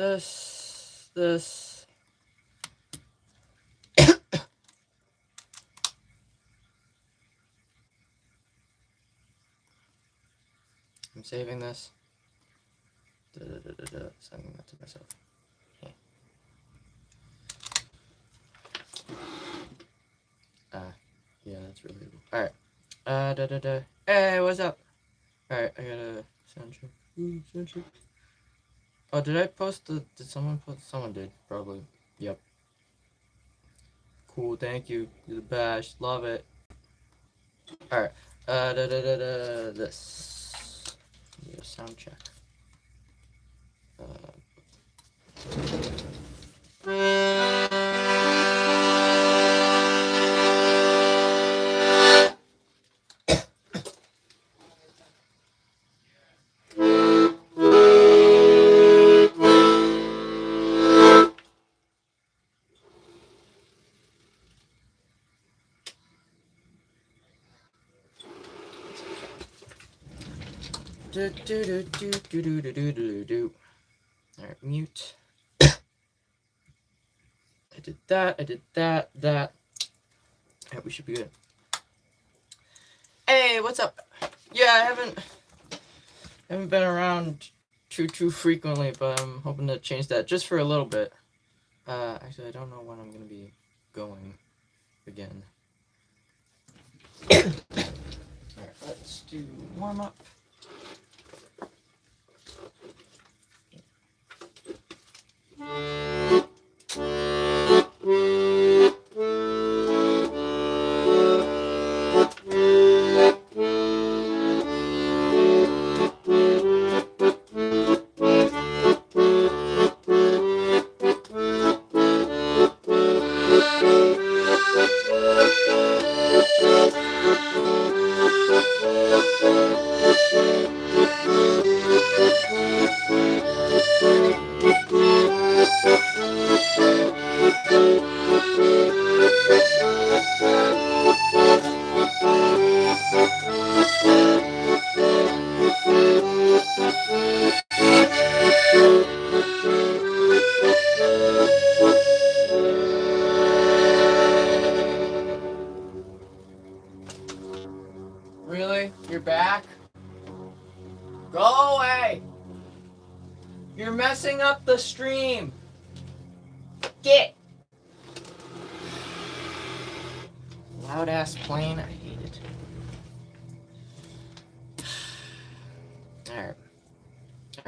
This. I'm saving this. Sending that to myself. Yeah, that's really cool. Alright. Hey, what's up? Alright, I gotta sound check. Sound check. Oh, did I post did someone post? Someone did, probably. Yep. Cool, thank you. You're the best. Love it. Alright. This. Yeah, sound check. Alright, mute. I did that. Alright, we should be good. Hey, what's up? Yeah, I haven't been around too frequently, but I'm hoping to change that just for a little bit. Actually, I don't know when I'm gonna be going again. Alright, let's do warm up. Really? You're back? Go away! You're messing up the stream! Get! Loud ass plane, I hate it. Alright,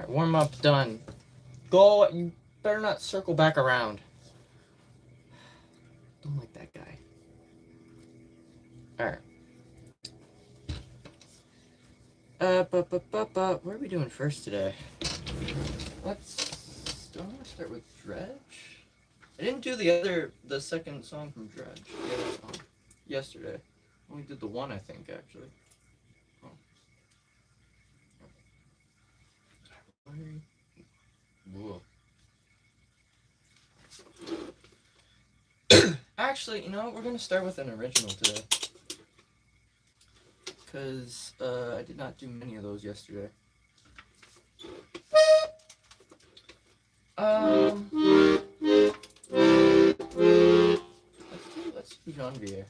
warm up done. Go, you better not circle back around. Don't like that guy. Alright. What are we doing first today? Do I want to start with Dredge? I didn't do the second song from Dredge. The other song. Yesterday. I only did the one, I think, actually. Oh. Actually, you know what? We're going to start with an original today. Because I did not do many of those yesterday. Let's do John Vier.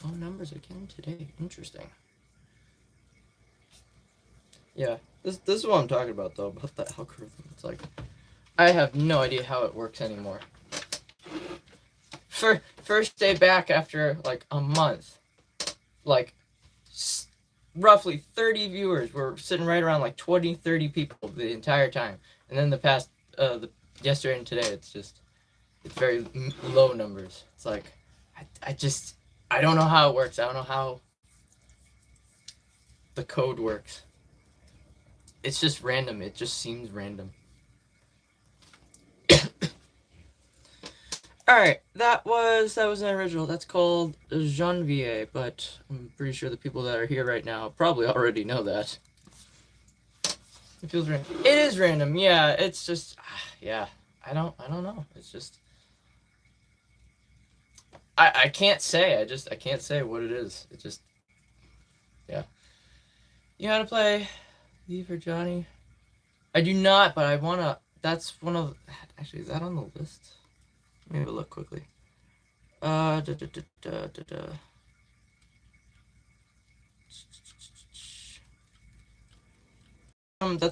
Oh, numbers again today. Interesting. Yeah, this is what I'm talking about though, about the algorithm. It's like I have no idea how it works anymore. First day back after like a month, like roughly 30 viewers. We're sitting right around like 20, 30 people the entire time. And then the past, yesterday and today, it's very low numbers. It's like, I don't know how it works. I don't know how the code works. It's just random. It just seems random. Alright, that was an original. That's called Janvier, but I'm pretty sure the people that are here right now probably already know that. It feels random. It is random, yeah. It's just, yeah. I don't know. It's just, I can't say. I can't say what it is. It just, yeah. You know how to play Lee for Johnny? I do not, but I wanna. That's one of. Actually, is that on the list? Let me have a look quickly. That's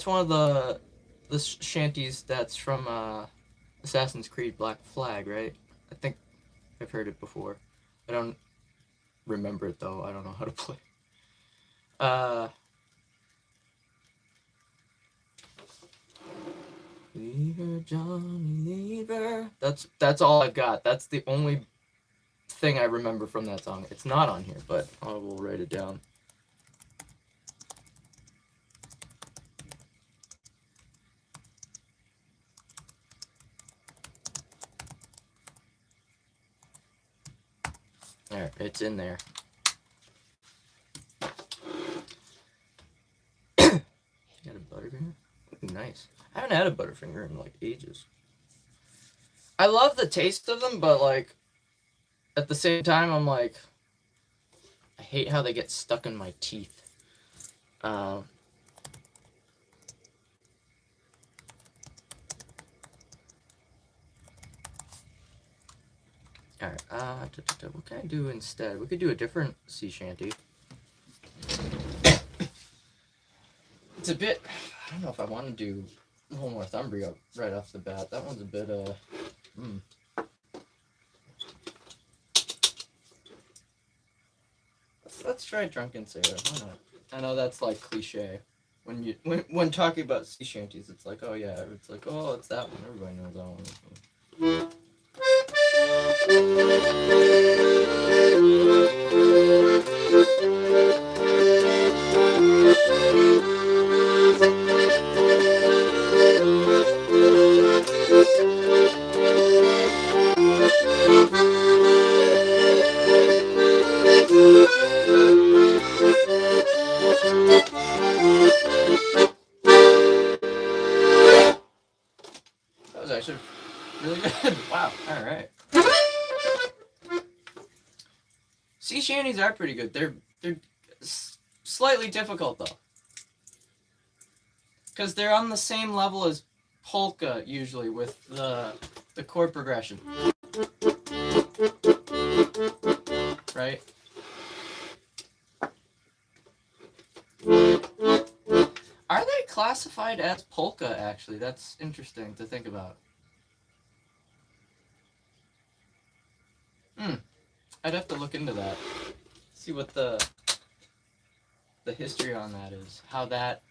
one of the shanties that's from Assassin's Creed Black Flag, right? I think I've heard it before. I don't remember it though. I don't know how to play. Lever, Johnny Lever. That's all I've got. That's the only thing I remember from that song. It's not on here, but I will write it down. There, it's in there. You got a Butterfinger? Ooh, nice. I haven't had a Butterfinger in like ages. I love the taste of them, but like at the same time, I'm like, I hate how they get stuck in my teeth. Alright, what can I do instead? We could do a different sea shanty. It's a bit, I don't know if I want to do a whole Northumbria right off the bat. That one's a bit, Let's try Drunken Sailor. Why not? I know that's like cliche. When talking about sea shanties, it's like, oh yeah, it's like, oh, it's that one. Everybody knows that one. That was actually really good. Wow. All right. Sea shanties are pretty good. They're slightly difficult though, because they're on the same level as polka usually with the chord progression, right? Are they classified as polka, actually? That's interesting to think about. I'd have to look into that. See what the history on that is. How that,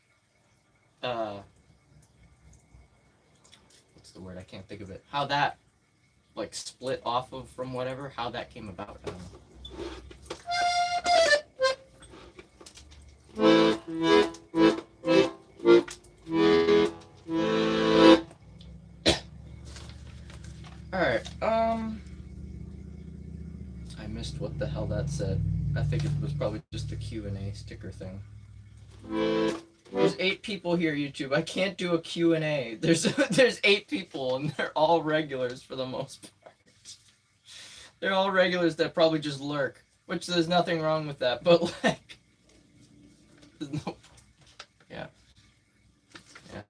what's the word? I can't think of it. How that, like, split off of from whatever. How that came about. I don't know. Alright, I missed what the hell that said. I think it was probably just a Q&A sticker thing. There's 8 people here, YouTube. I can't do a Q&A. There's 8 people, and they're all regulars for the most part. They're all regulars that probably just lurk, which there's nothing wrong with that, but like, there's no, yeah,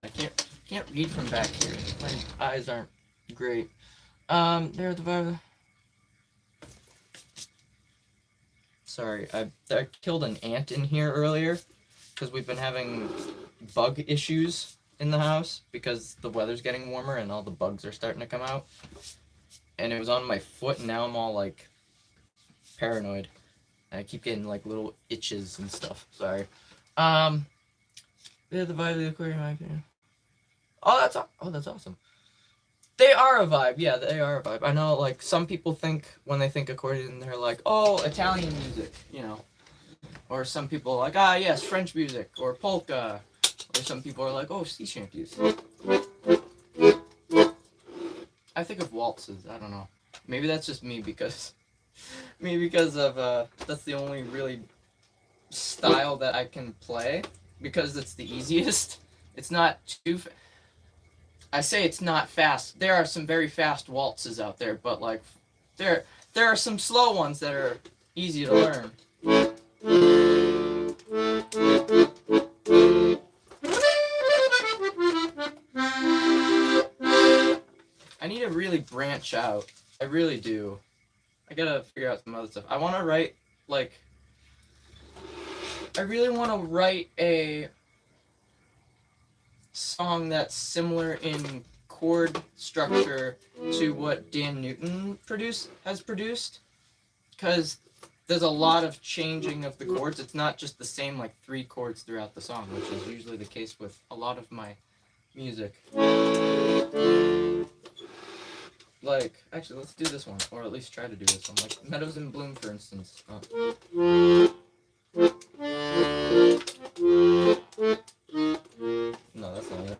I can't read from back here. My eyes aren't great. There the vibe. Sorry, I killed an ant in here earlier because we've been having bug issues in the house because the weather's getting warmer and all the bugs are starting to come out. And it was on my foot, and now I'm all like paranoid. I keep getting like little itches and stuff. Sorry. They're the vibe of the aquarium, in my opinion. Oh, that's awesome. They are a vibe. Yeah, they are a vibe. I know, like, some people think, when they think accordion, they're like, oh, Italian music, you know. Or some people are like, ah, yes, French music, or polka. Or some people are like, oh, sea shanties. I think of waltzes. I don't know. Maybe that's just me because of, that's the only really style that I can play. Because it's the easiest. It's not too... I say it's not fast. There are some very fast waltzes out there, but like there are some slow ones that are easy to learn. I need to really branch out. I really do. I gotta figure out some other stuff. I want to write, like... I really want to write a song that's similar in chord structure to what Dan Newton has produced, because there's a lot of changing of the chords. It's not just the same like 3 chords throughout the song, which is usually the case with a lot of my music. Like, actually, let's do this one, or at least try to do this one. Like Meadows in Bloom, for instance. No, that's not it.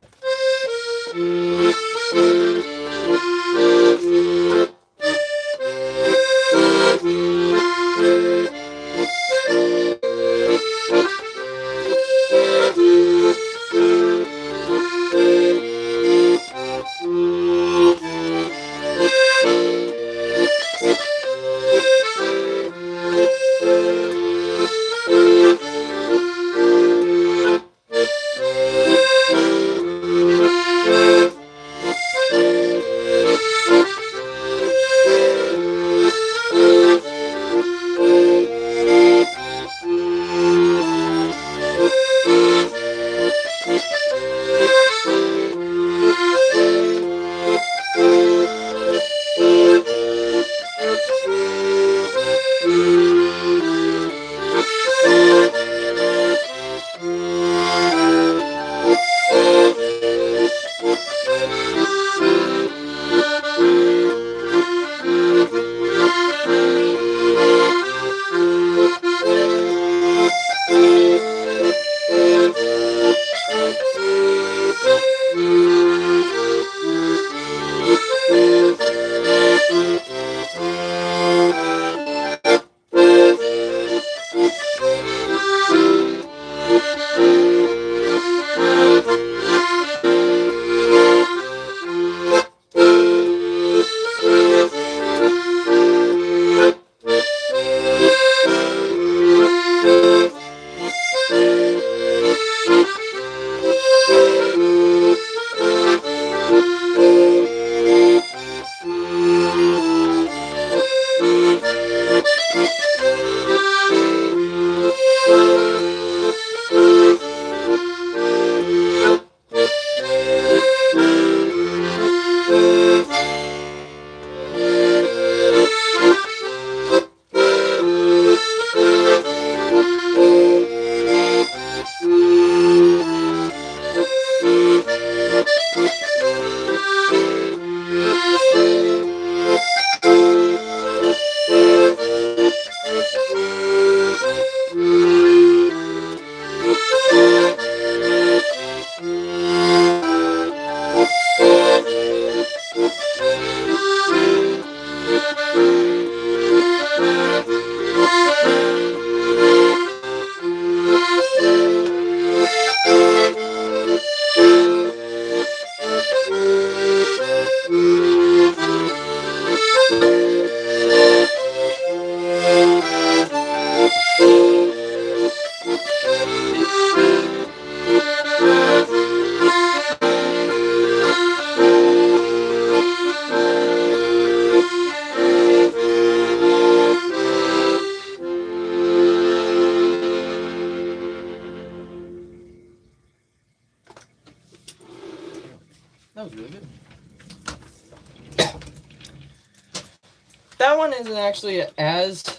That one isn't actually as,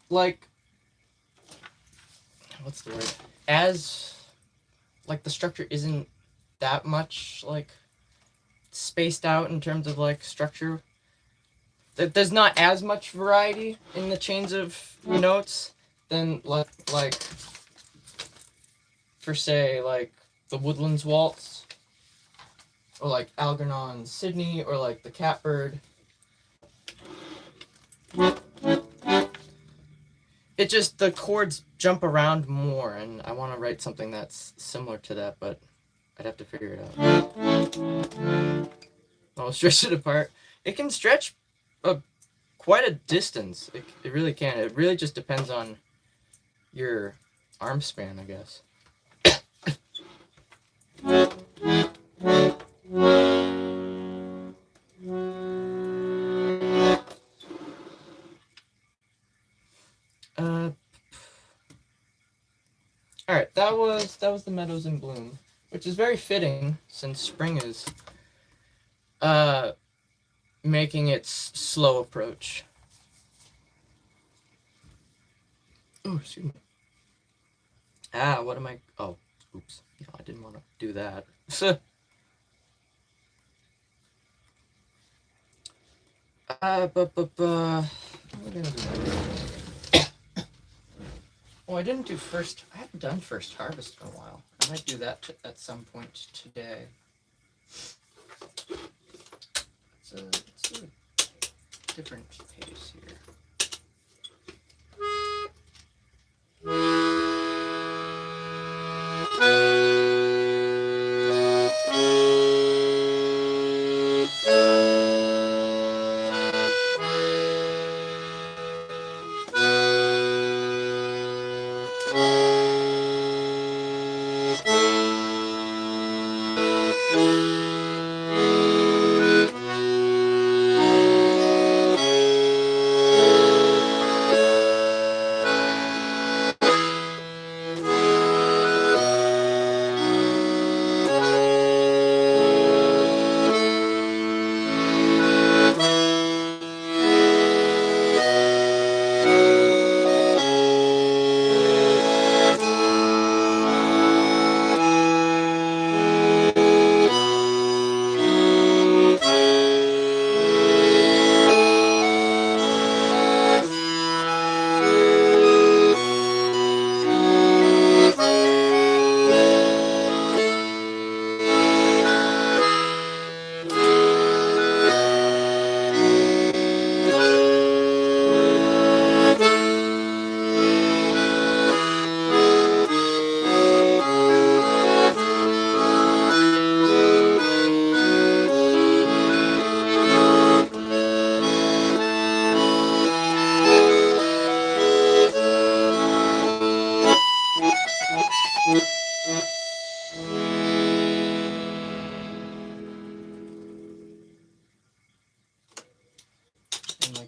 like, what's the word? As, like, the structure isn't that much, like, spaced out in terms of, like, structure. There's not as much variety in the chains of notes than, like for, say, like, the Woodlands Waltz, or, like, Algernon Sydney, or, like, the Catbird. It just, the chords jump around more, and I want to write something that's similar to that, but I'd have to figure it out. I'll stretch it apart. It can stretch quite a distance. It really can. It really just depends on your arm span, I guess. Alright, that was the Meadows in Bloom, which is very fitting since spring is making its slow approach. Oh, excuse me. What am I? Oh, oops. Yeah, I didn't want to do that. What am I gonna do? Oh, I didn't do first. I haven't done first harvest in a while. I might do that at some point today. Let's do a different pace here.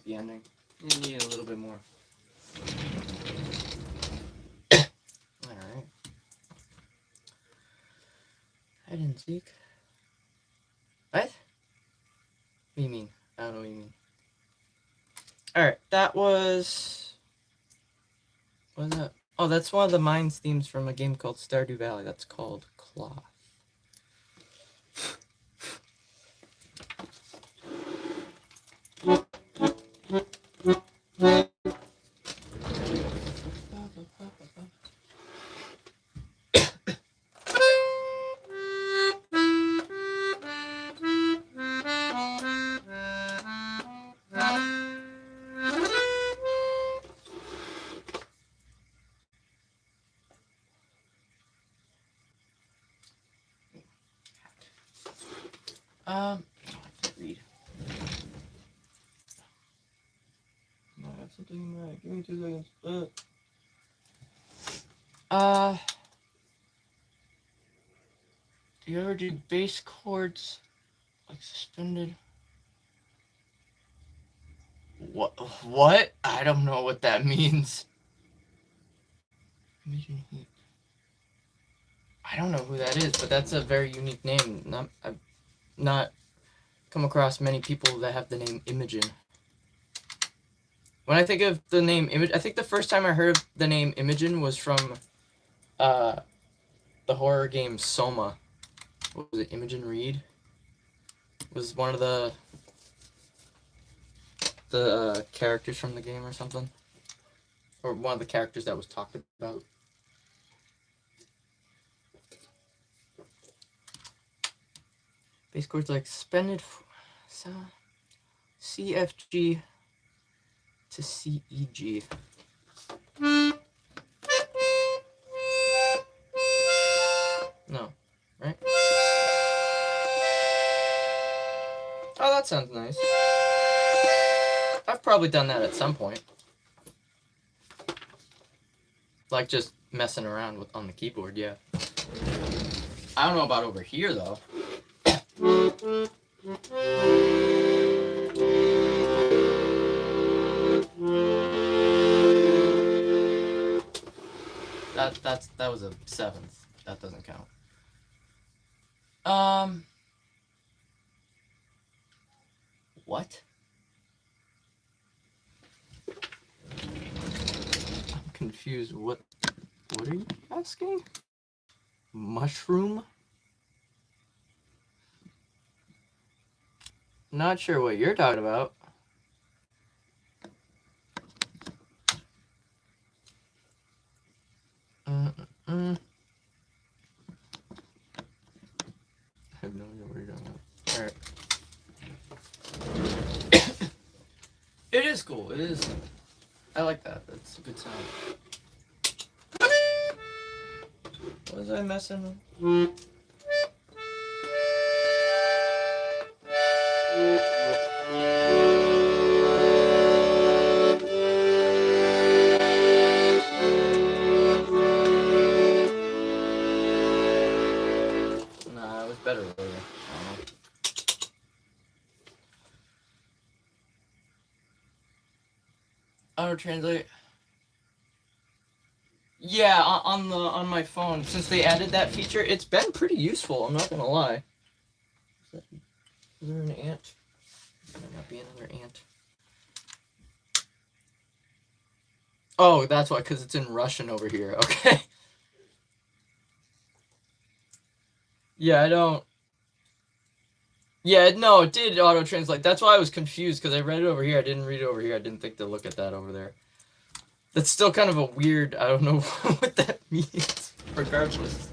The ending. You need a little bit more. Alright. Hide and seek. What? What do you mean? I don't know what you mean. Alright, that was... What was that? Oh, that's one of the Mines themes from a game called Stardew Valley. That's called Cloth. I can't read. I have something in mind. Give me 2 seconds. Do you ever do bass chords like suspended? What? I don't know what that means. I don't know who that is, but that's a very unique name. I've not come across many people that have the name Imogen. When I think of the name Image, I think the first time I heard of the name Imogen was from the horror game Soma. What was it? Imogen Reed was one of the characters from the game or something, or one of the characters that was talked about. Base chords like suspended CFG to CEG. No, right? Oh, that sounds nice. I've probably done that at some point. Like just messing around with on the keyboard, yeah. I don't know about over here though. That was a 7th. That doesn't count. What? I'm confused. What are you asking? Mushroom? Not sure what you're talking about. I have no idea what you're talking about. Alright. It is cool. It is. I like that. That's a good sound. What was I messing with? Nah, it was better earlier. Auto translate. Yeah, on my phone, since they added that feature, it's been pretty useful. I'm not gonna lie. Is there an ant? There might be another ant. Oh, that's why, because it's in Russian over here. Okay. Yeah, I don't. Yeah, no, it did auto translate. That's why I was confused, because I read it over here. I didn't read it over here. I didn't think to look at that over there. That's still kind of a weird. I don't know what that means. Regardless.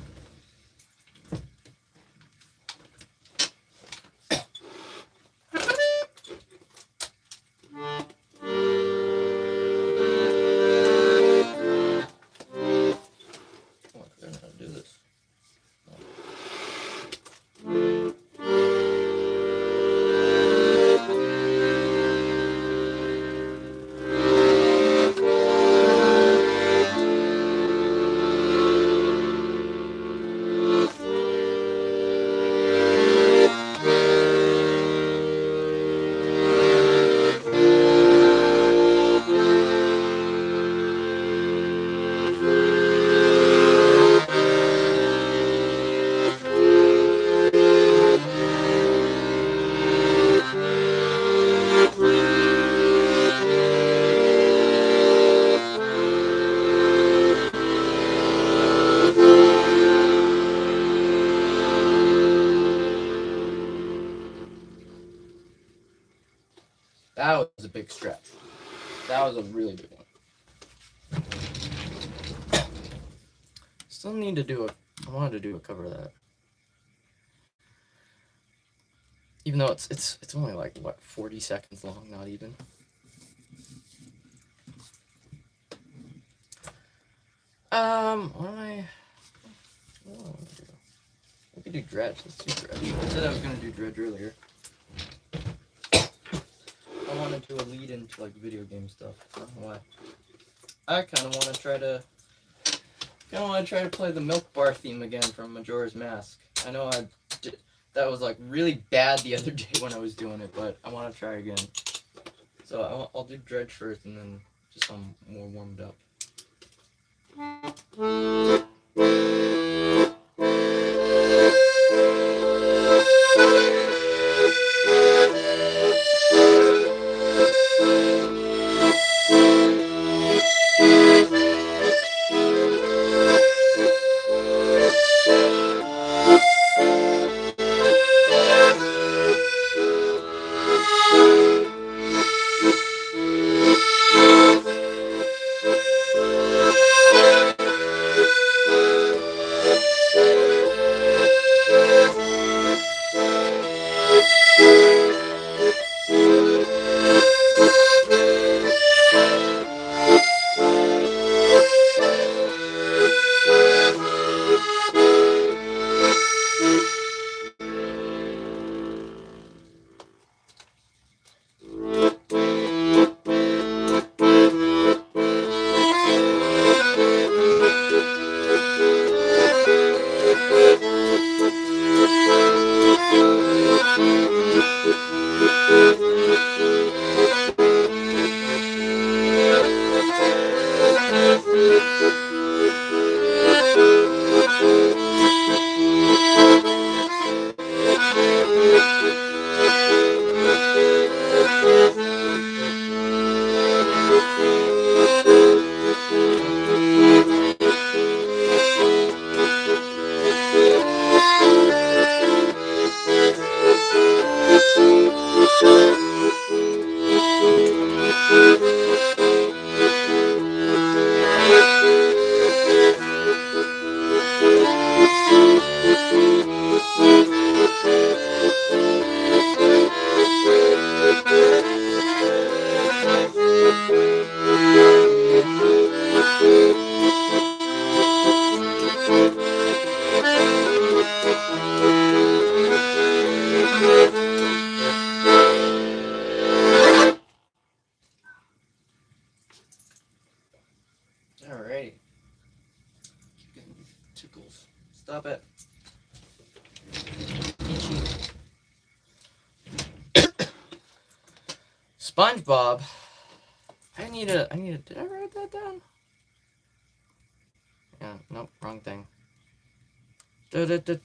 That was a big stretch. That was a really big one. Still need to do I wanted to do a cover of that. Even though it's only like what 40 seconds long, not even. What am I? Oh, we could do dredge. Let's do dredge. I said I was gonna do dredge earlier. I want to do a lead into like video game stuff. I don't know why. I kind of want to try to play the Milk Bar theme again from Majora's Mask. I know that was like really bad the other day when I was doing it, but I want to try again. So I'll do dredge first, and then just some more warmed up. Stop it. SpongeBob. I need a. Did I write that down? Yeah. Nope. Wrong thing. I don't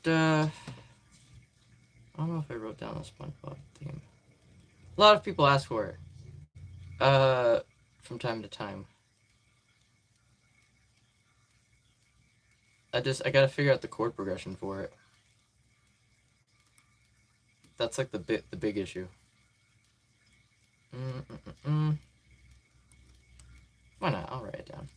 know if I wrote down a SpongeBob theme. A lot of people ask for it. From time to time. I gotta figure out the chord progression for it. That's like the big issue. Why not? I'll write it down.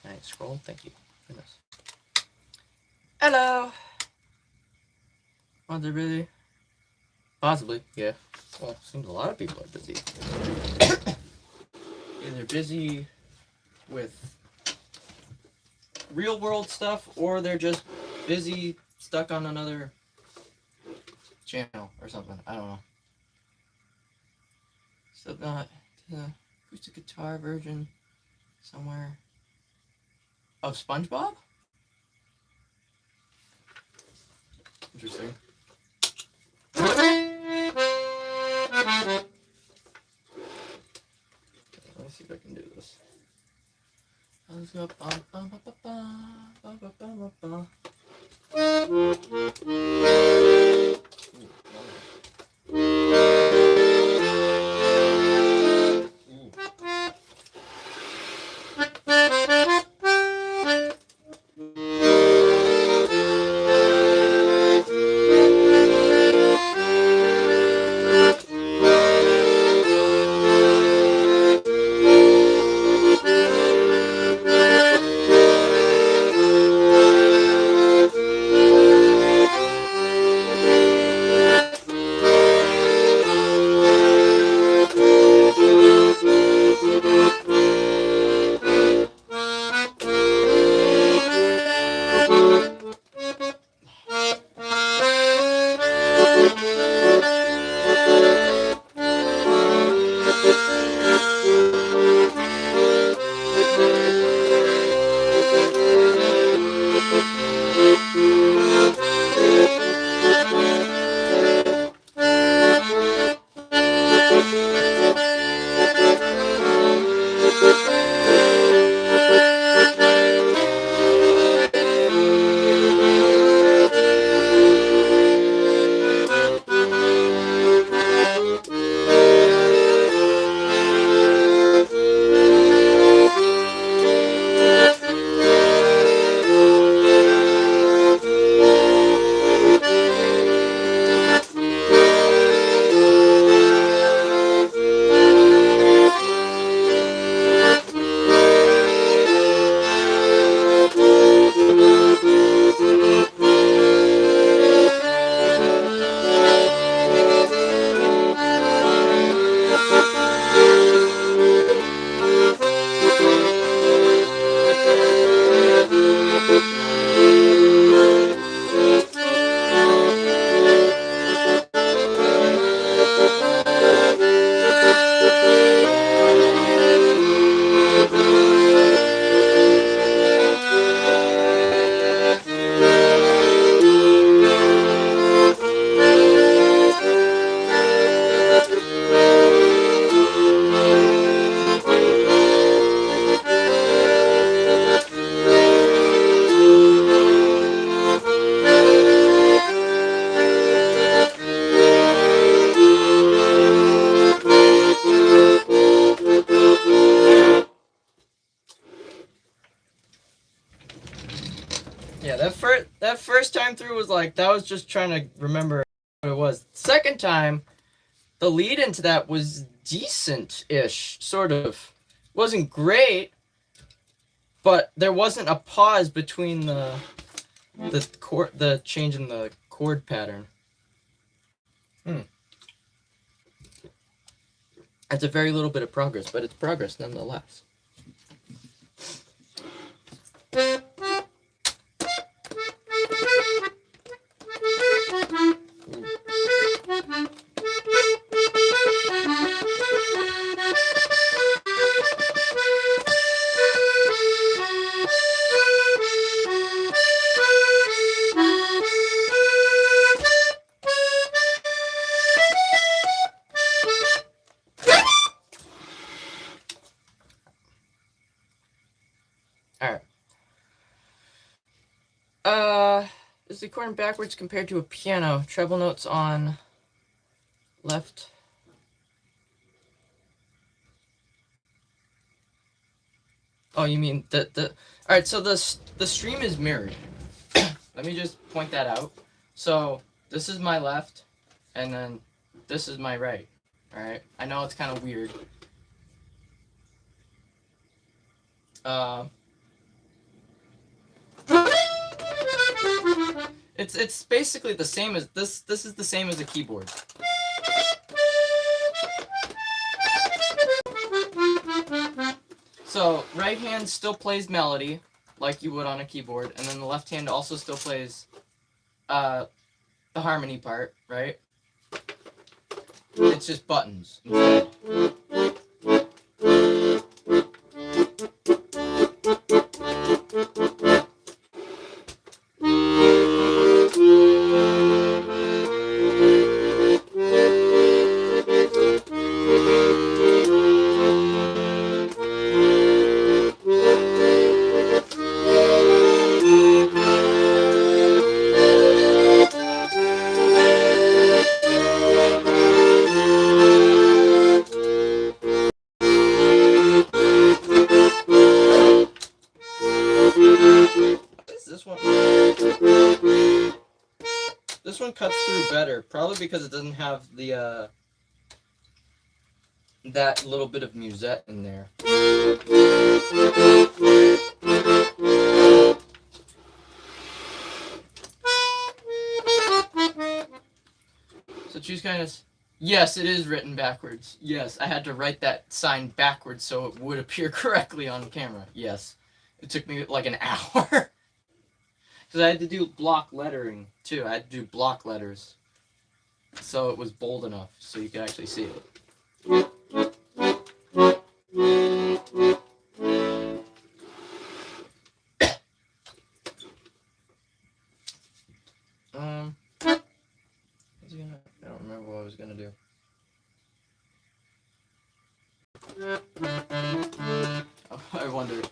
Can I scroll? Thank you. Goodness. Hello. Are they really? Possibly, yeah. Well, seems a lot of people are busy. Either busy with real world stuff, or they're just busy stuck on another channel or something. I don't know. So not the acoustic guitar version somewhere of SpongeBob? Interesting. Let me see if I can do this. Yeah, that first time through was like, that was just trying to remember what it was. Second time, the lead into that was decent-ish, sort of. Wasn't great, but there wasn't a pause between the change in the chord pattern. It's a very little bit of progress, but it's progress nonetheless. Alright. Is the accordion backwards compared to a piano? Treble notes on left. Oh, you mean the Alright, so the stream is mirrored. Let me just point that out. So this is my left, and then this is my right. Alright? I know it's kind of weird. It's basically the same as this. This is the same as a keyboard. So right hand still plays melody like you would on a keyboard, and then the left hand also still plays the harmony part, right? It's just buttons instead. This one cuts through better, probably because it doesn't have the that little bit of musette in there. So choose kindness. Yes, it is written backwards. Yes, I had to write that sign backwards so it would appear correctly on camera. Yes. It took me like an hour. Because I had to do block lettering, too. I had to do block letters. So it was bold enough so you could actually see it. I don't remember what I was gonna do. Oh, I wonder.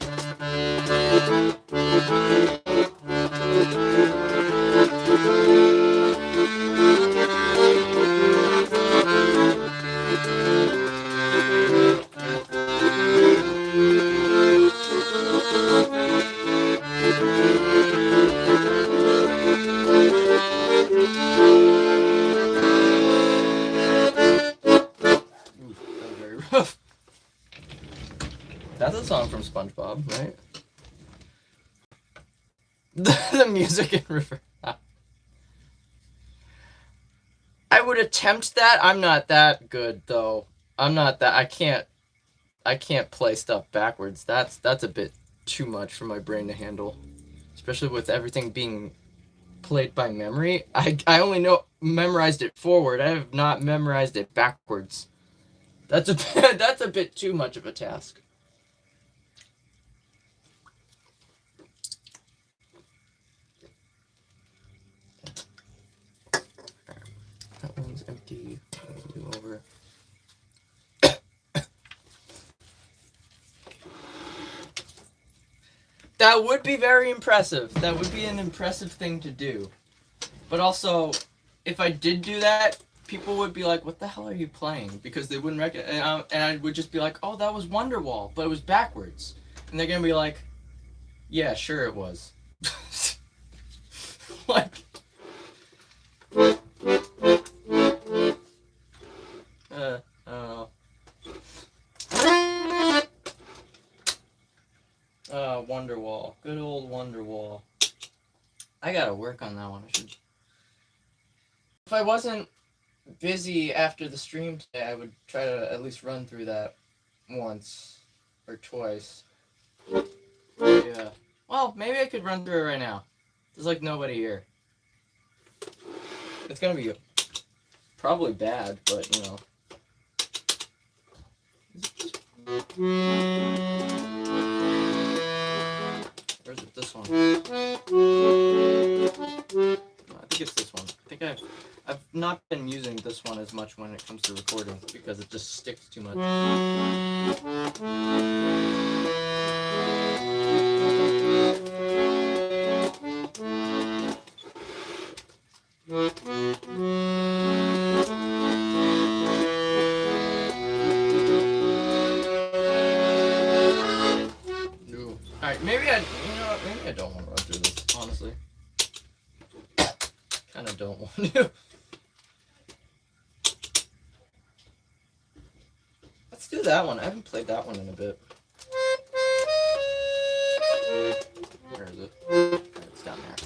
That's a song from SpongeBob, right? The music in reverse. I would attempt that. I'm not that good though. I'm not that. I can't play stuff backwards. That's a bit too much for my brain to handle, especially with everything being played by memory. I only memorized it forward. I have not memorized it backwards. That's a bit too much of a task. That one's empty. Do over. That would be very impressive. That would be an impressive thing to do. But also, if I did do that, people would be like, "What the hell are you playing?" Because they wouldn't recognize. And I would just be like, "Oh, that was Wonderwall, but it was backwards." And they're gonna be like, "Yeah, sure it was." Like. I don't know. Wonderwall. Good old Wonderwall. I gotta work on that one. I should. If I wasn't busy after the stream today, I would try to at least run through that once or twice. Yeah. Well, maybe I could run through it right now. There's like nobody here. It's gonna be probably bad, but you know. Or is it this one? No, I think it's this one. I think I've not been using this one as much when it comes to recording because it just sticks too much. Alright, maybe I don't want to run through this, honestly. Kinda don't want to. Let's do that one. I haven't played that one in a bit. Where is it? It's down there.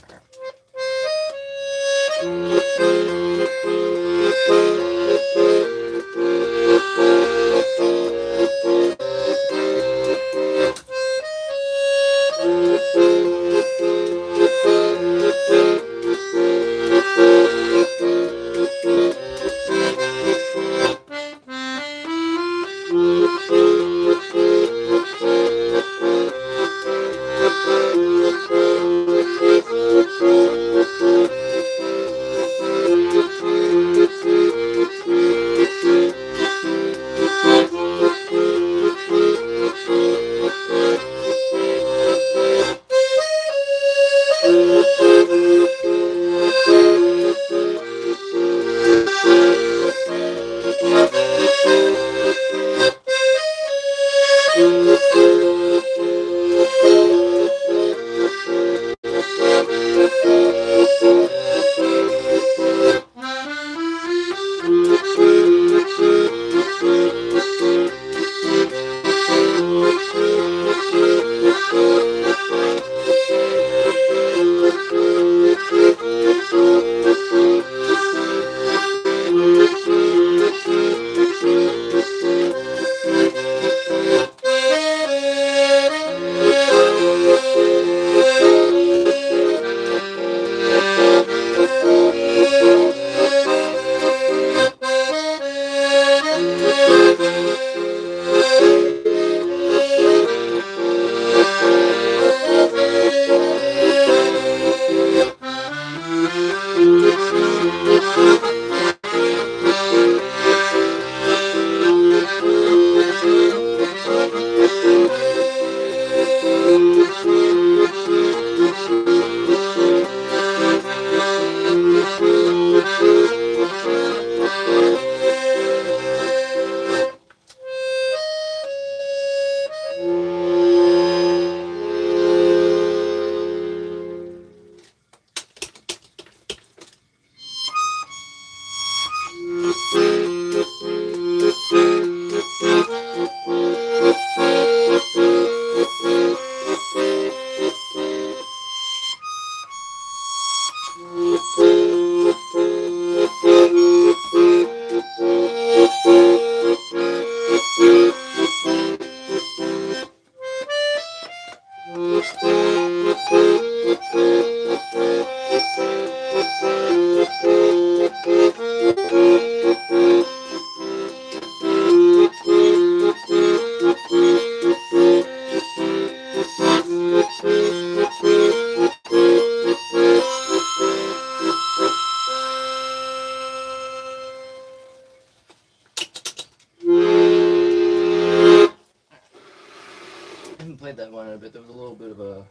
Played that one in a bit. There was a little bit of a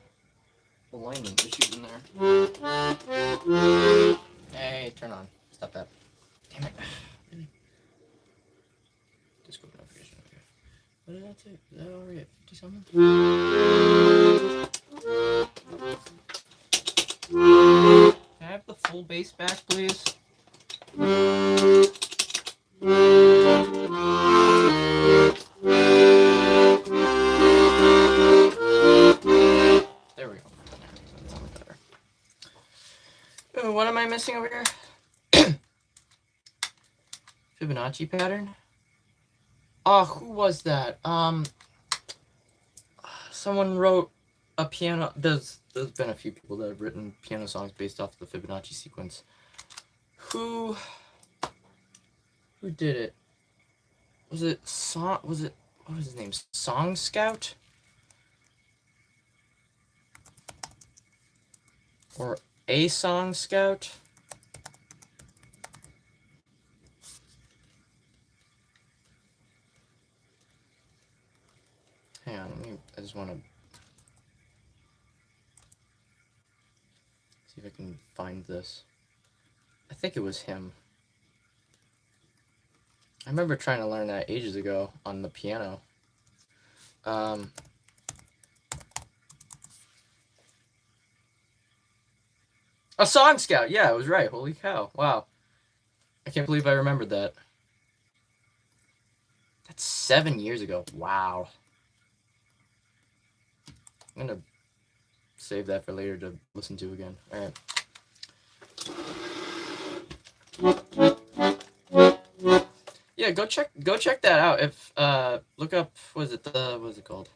alignment issues in there. Hey, turn on. Stop that. Damn it. Really? Discord notification. Okay. What did that say? Is that already at 50 something? Can I have the full bass back, please? There we go. That sounds better. Ooh, what am I missing over here? Fibonacci pattern? Oh, who was that? Someone wrote a piano. There's been a few people that have written piano songs based off the Fibonacci sequence. Who did it? Was it song? Was it, what was his name? Song Scout or a Song Scout? Hang on, I just want to see if I can find this. I think it was him. I remember trying to learn that ages ago on the piano. A Song Scout. Yeah, I was right. Holy cow. Wow. I can't believe I remembered that. That's 7 years ago. Wow. I'm going to save that for later to listen to again. All right. Yeah, go check that out. If look up, what is it called?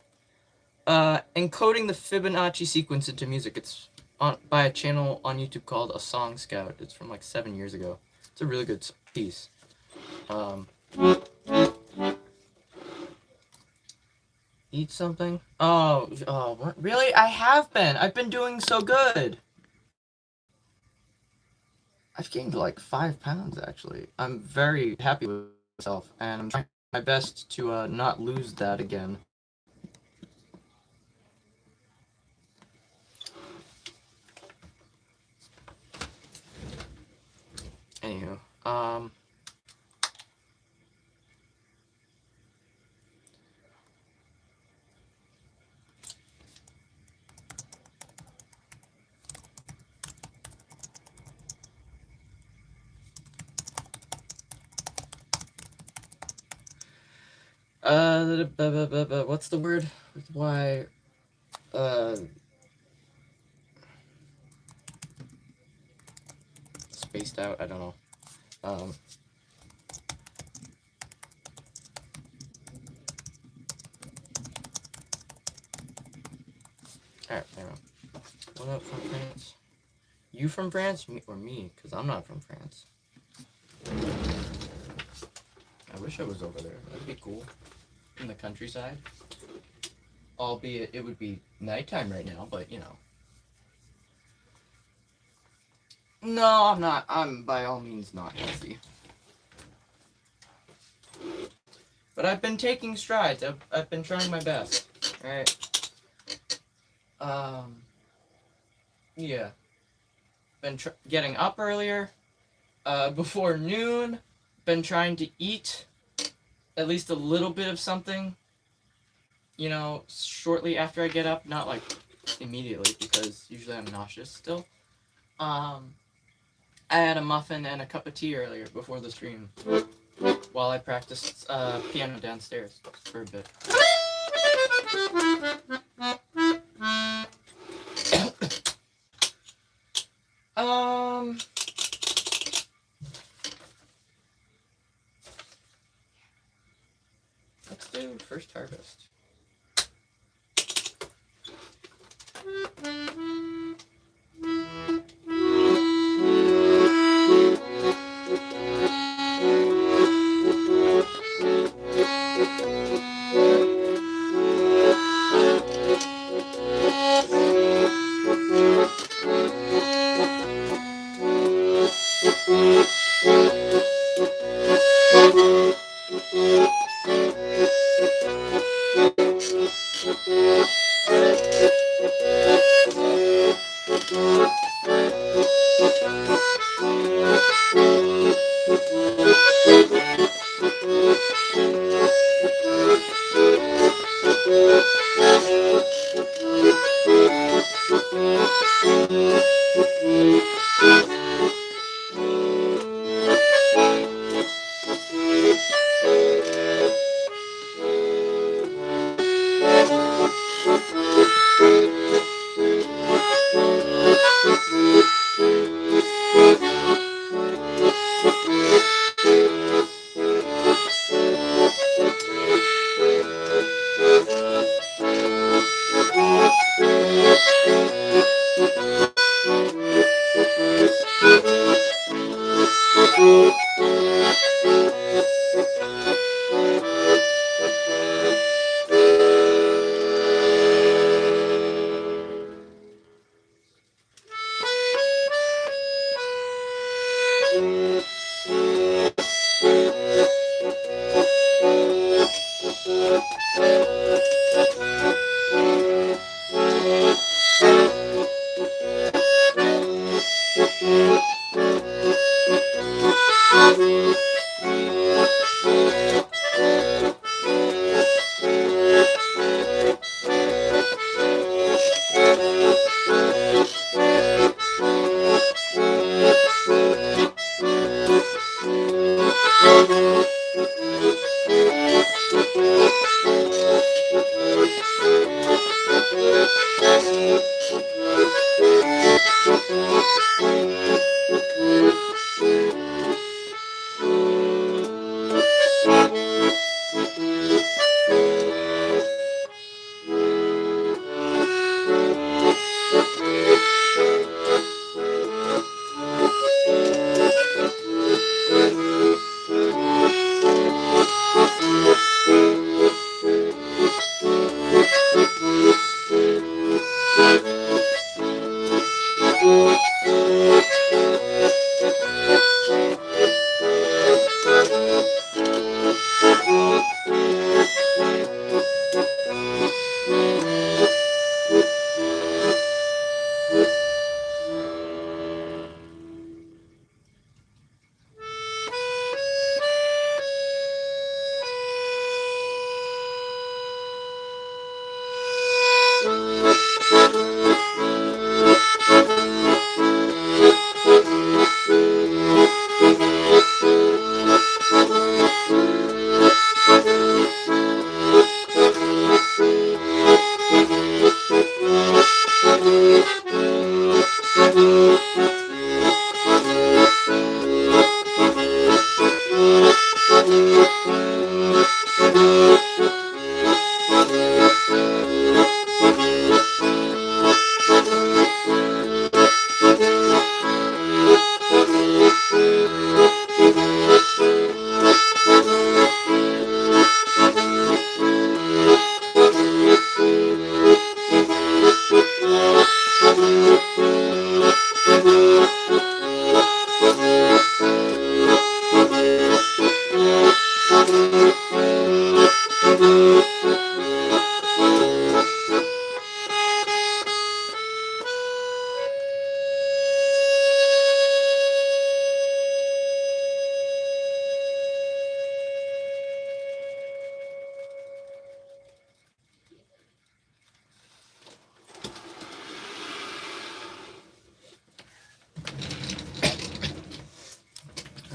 Encoding the Fibonacci sequence into music. It's by a channel on YouTube called A Song Scout. It's from like 7 years ago. It's a really good piece. Eat something? Oh, what? Really? I have been. I've been doing so good. I've gained like 5 pounds actually. I'm very happy with myself, and I'm trying my best to not lose that again. Anywho, what's the word? Why, spaced out? I don't know. Alright, there we go. What up from France? You from France? Me or me? Because I'm not from France. I wish I was over there. That'd be cool. In the countryside. Albeit it would be nighttime right now, but you know. No, I'm not. I'm by all means not healthy. But I've been taking strides. I've been trying my best. Alright. Yeah. Been getting up earlier. Before noon. Been trying to eat at least a little bit of something. You know, shortly after I get up. Not like immediately, because usually I'm nauseous still. I had a muffin and a cup of tea earlier before the stream. While I practiced piano downstairs for a bit. Let's do first harvest.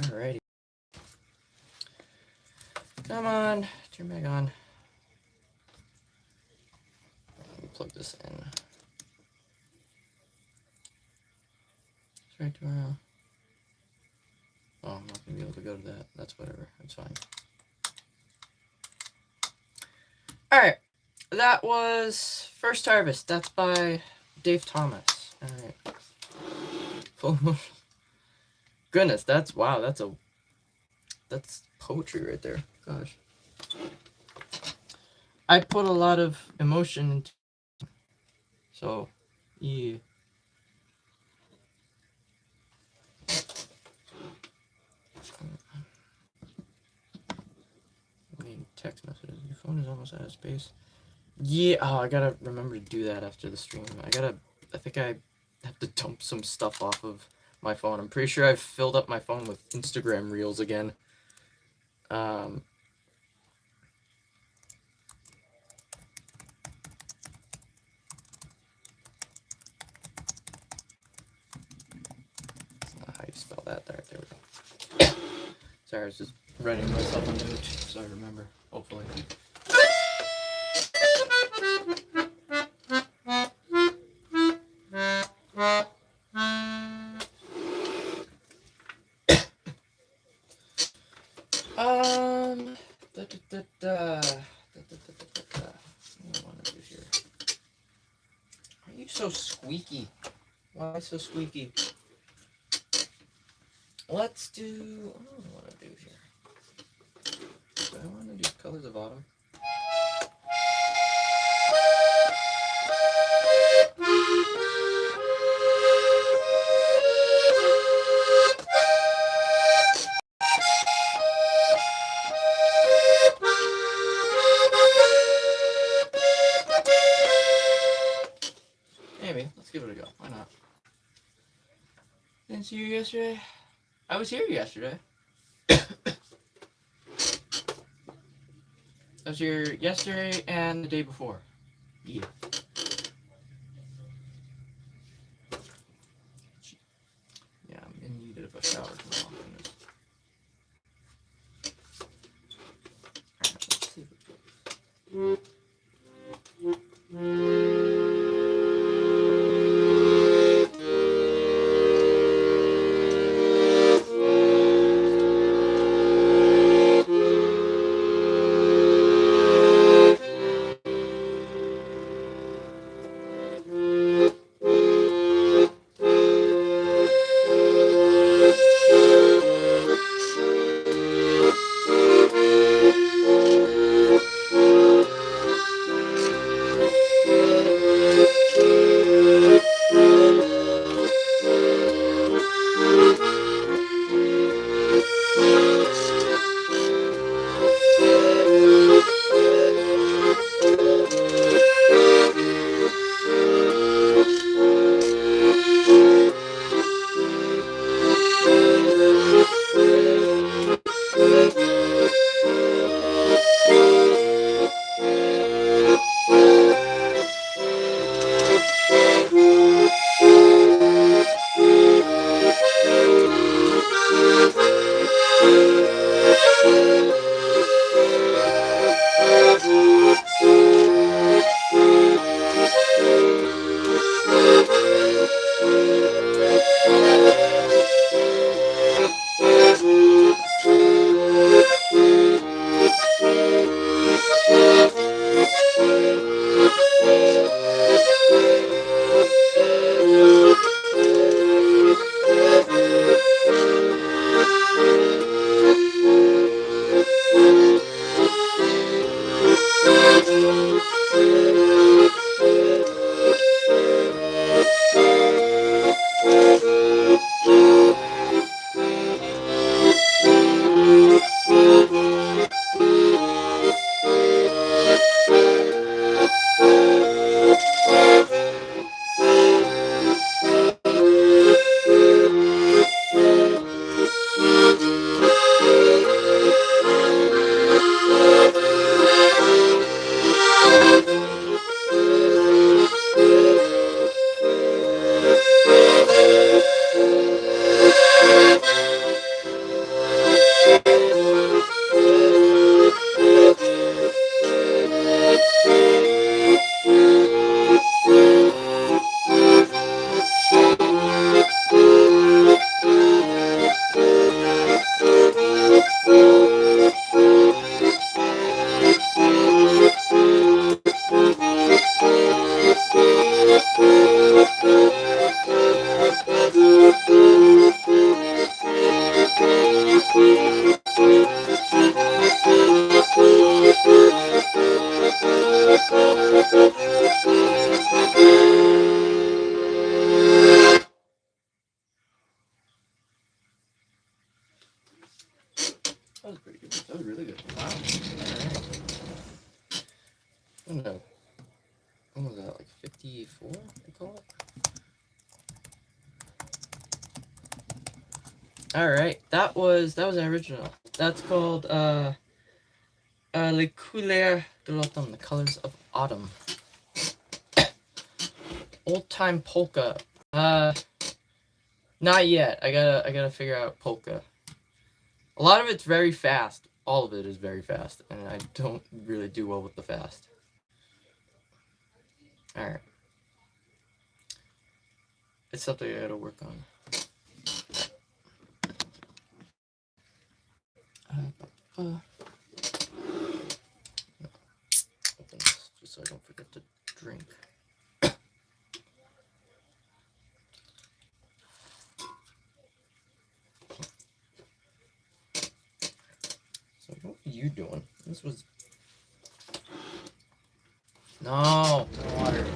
Alrighty. Come on, turn back on. Let me plug this in. Right tomorrow. Oh, I'm not gonna be able to go to that. That's whatever. That's fine. Alright. That was First Harvest. That's by Dave Thomas. Alright. Full motion. Goodness, that's wow, that's poetry right there. Gosh. I put a lot of emotion into, so yeah. Text messages. Your phone is almost out of space. Yeah, oh, I gotta remember to do that after the stream. I think I have to dump some stuff off of my phone. I'm pretty sure I've filled up my phone with Instagram Reels again. That's not how you spell that. There we go. Sorry, I was just writing myself a note so I remember, hopefully. What do I want to do here? Are you so squeaky? Why so squeaky? let's do. What do I want to do here? Do I want to do Colors of Autumn? Maybe. Let's give it a go. Why not? Didn't see you yesterday? I was here yesterday. I was here yesterday and the day before. Yeah. Yeah, I'm in need of a shower tomorrow. Alright, let's see if it That was pretty good. That was really good. Wow. Alright. No. What was that, like 54, I call it? Alright, that was an original. That's called Les Couleurs de l'Automne, the Colors of Autumn. Old time polka. Not yet. I gotta figure out polka. A lot of it's very fast. All of it is very fast, and I don't really do well with the fast. Alright. It's something I gotta work on. Open this just so I don't forget to drink. Like, what are you doing? This was... No water.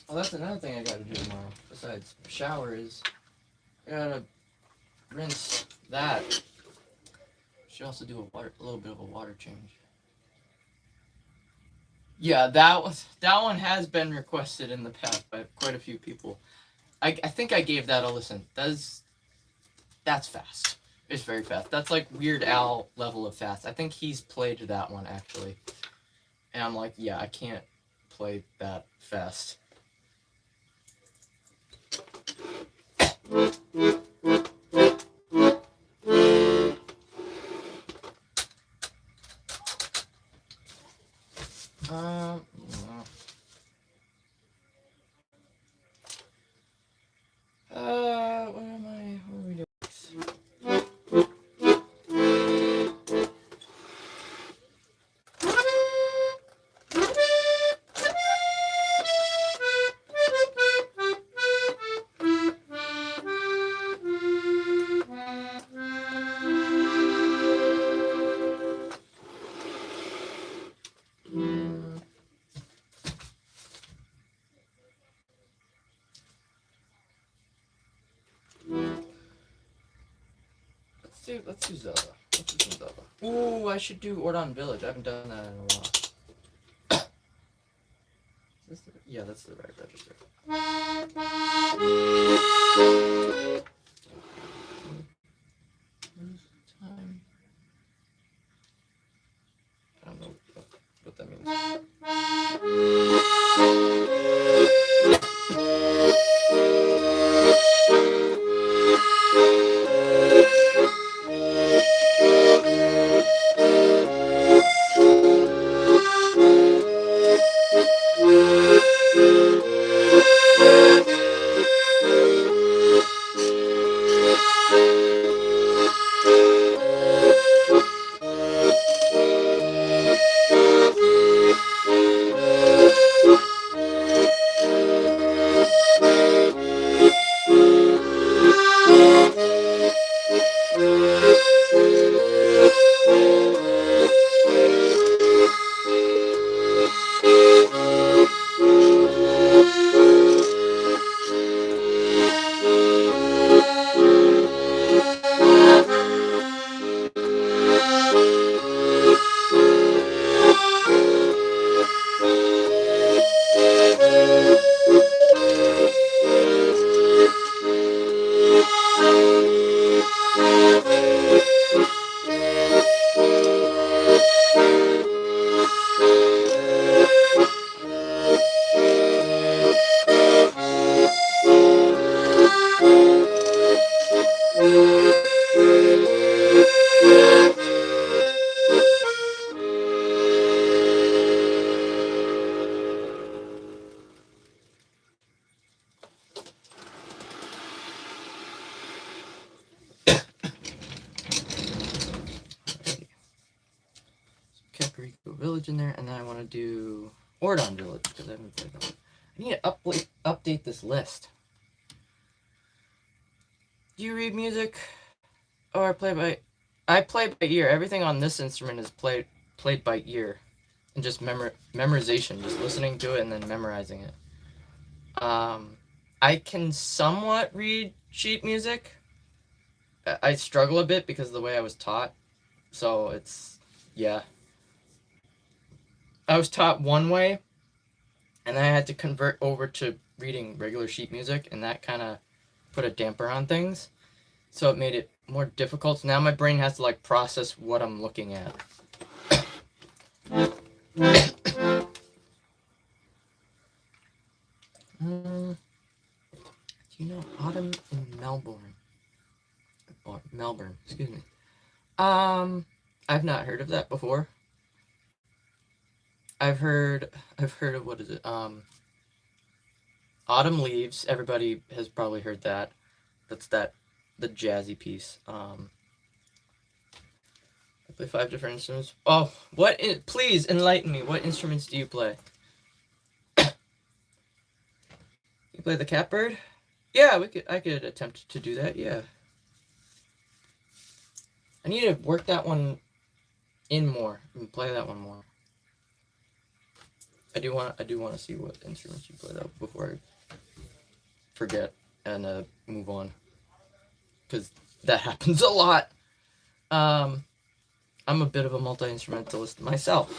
Well, that's another thing I gotta do tomorrow. Besides shower is I gotta rinse that. Should also do a little bit of a water change. Yeah, that one has been requested in the past by quite a few people. I think I gave that a listen. That's fast. It's very fast. That's like Weird Al level of fast. I think he's played that one actually. And I'm like, yeah, I can't play that fast. Yeah. What am I? What are we doing? Let's do Zelda. Let's do some Zelda. Ooh, I should do Ordon Village. I haven't done that in a while. Yeah, that's the right register. Time. I don't know what that means. Village in there, and then I want to do Ordon Village because I haven't played that one. I need to update this list. Do you read music? Oh, I play by ear. Everything on this instrument is played by ear, and just memorization, just listening to it and then memorizing it. I can somewhat read sheet music. I struggle a bit because of the way I was taught, so it's yeah. I was taught one way, and then I had to convert over to reading regular sheet music, and that kind of put a damper on things. So it made it more difficult. So now my brain has to like process what I'm looking at. Do you know Autumn in Melbourne? Or Melbourne, excuse me. I've not heard of that before. I've heard of what is it? Autumn Leaves. Everybody has probably heard that. That's the jazzy piece. I play 5 different instruments. Oh, please enlighten me. What instruments do you play? You play the catbird? Yeah, I could attempt to do that. Yeah. I need to work that one in more and play that one more. I do want to see what instruments you play though before I forget and move on, because that happens a lot. I'm a bit of a multi-instrumentalist myself.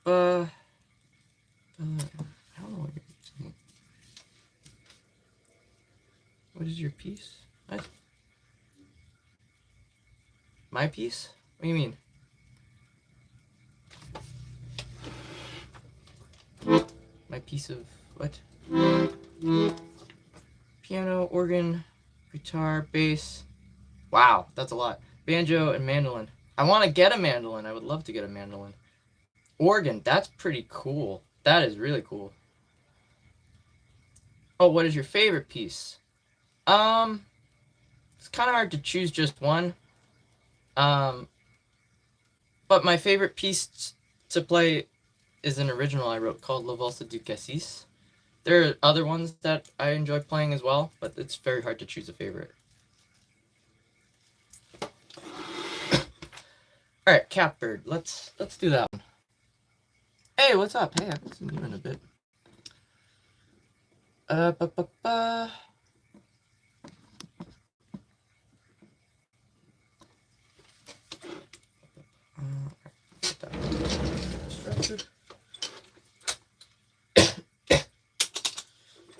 I don't know what you're saying. What is your piece? My piece? What do you mean? My piece of what? Piano, organ, guitar, bass. Wow, that's a lot. Banjo and mandolin. I want to get a mandolin. I would love to get a mandolin. Organ, that's pretty cool. That is really cool. Oh, what is your favorite piece? It's kind of hard to choose just one. But my favorite piece to play is an original I wrote called La Valsa du Cassis. There are other ones that I enjoy playing as well, but it's very hard to choose a favorite. All right, Catbird. Let's do that one. Hey, what's up? Hey, I haven't seen you in a bit.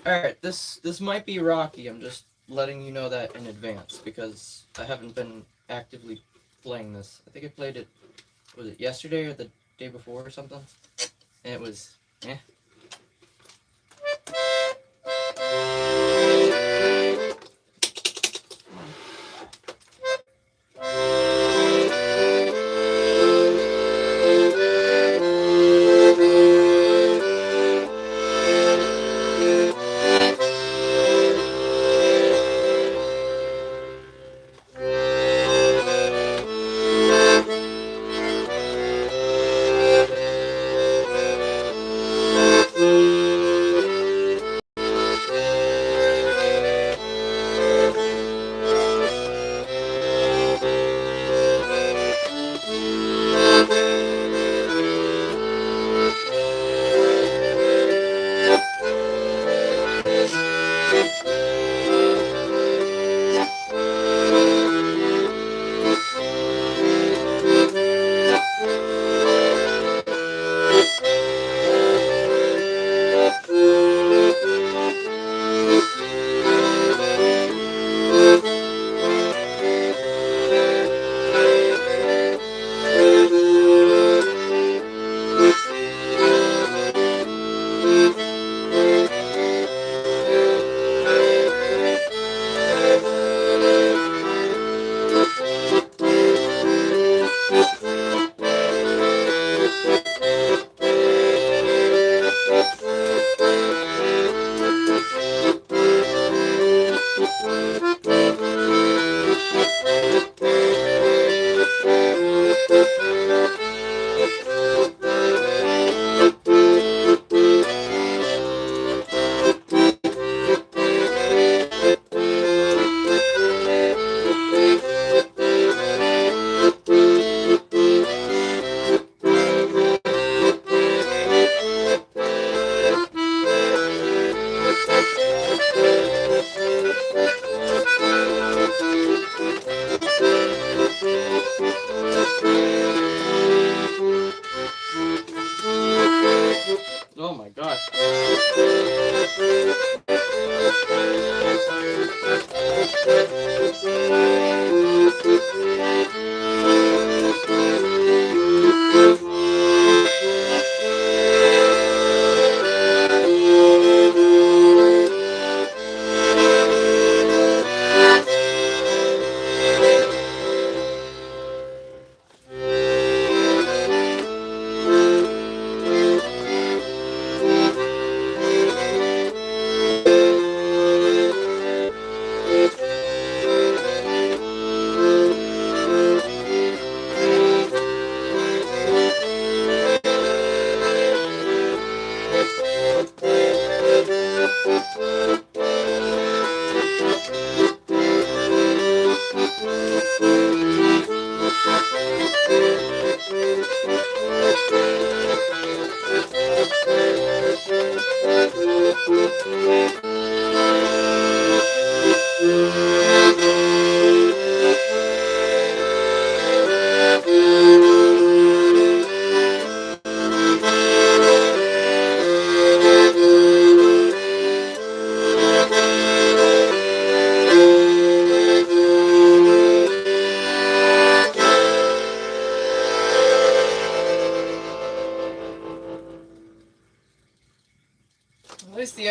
Alright, this might be rocky. I'm just letting you know that in advance because I haven't been actively playing this. I think I played it, was it yesterday or the day before or something? And it was, eh. Oh my gosh.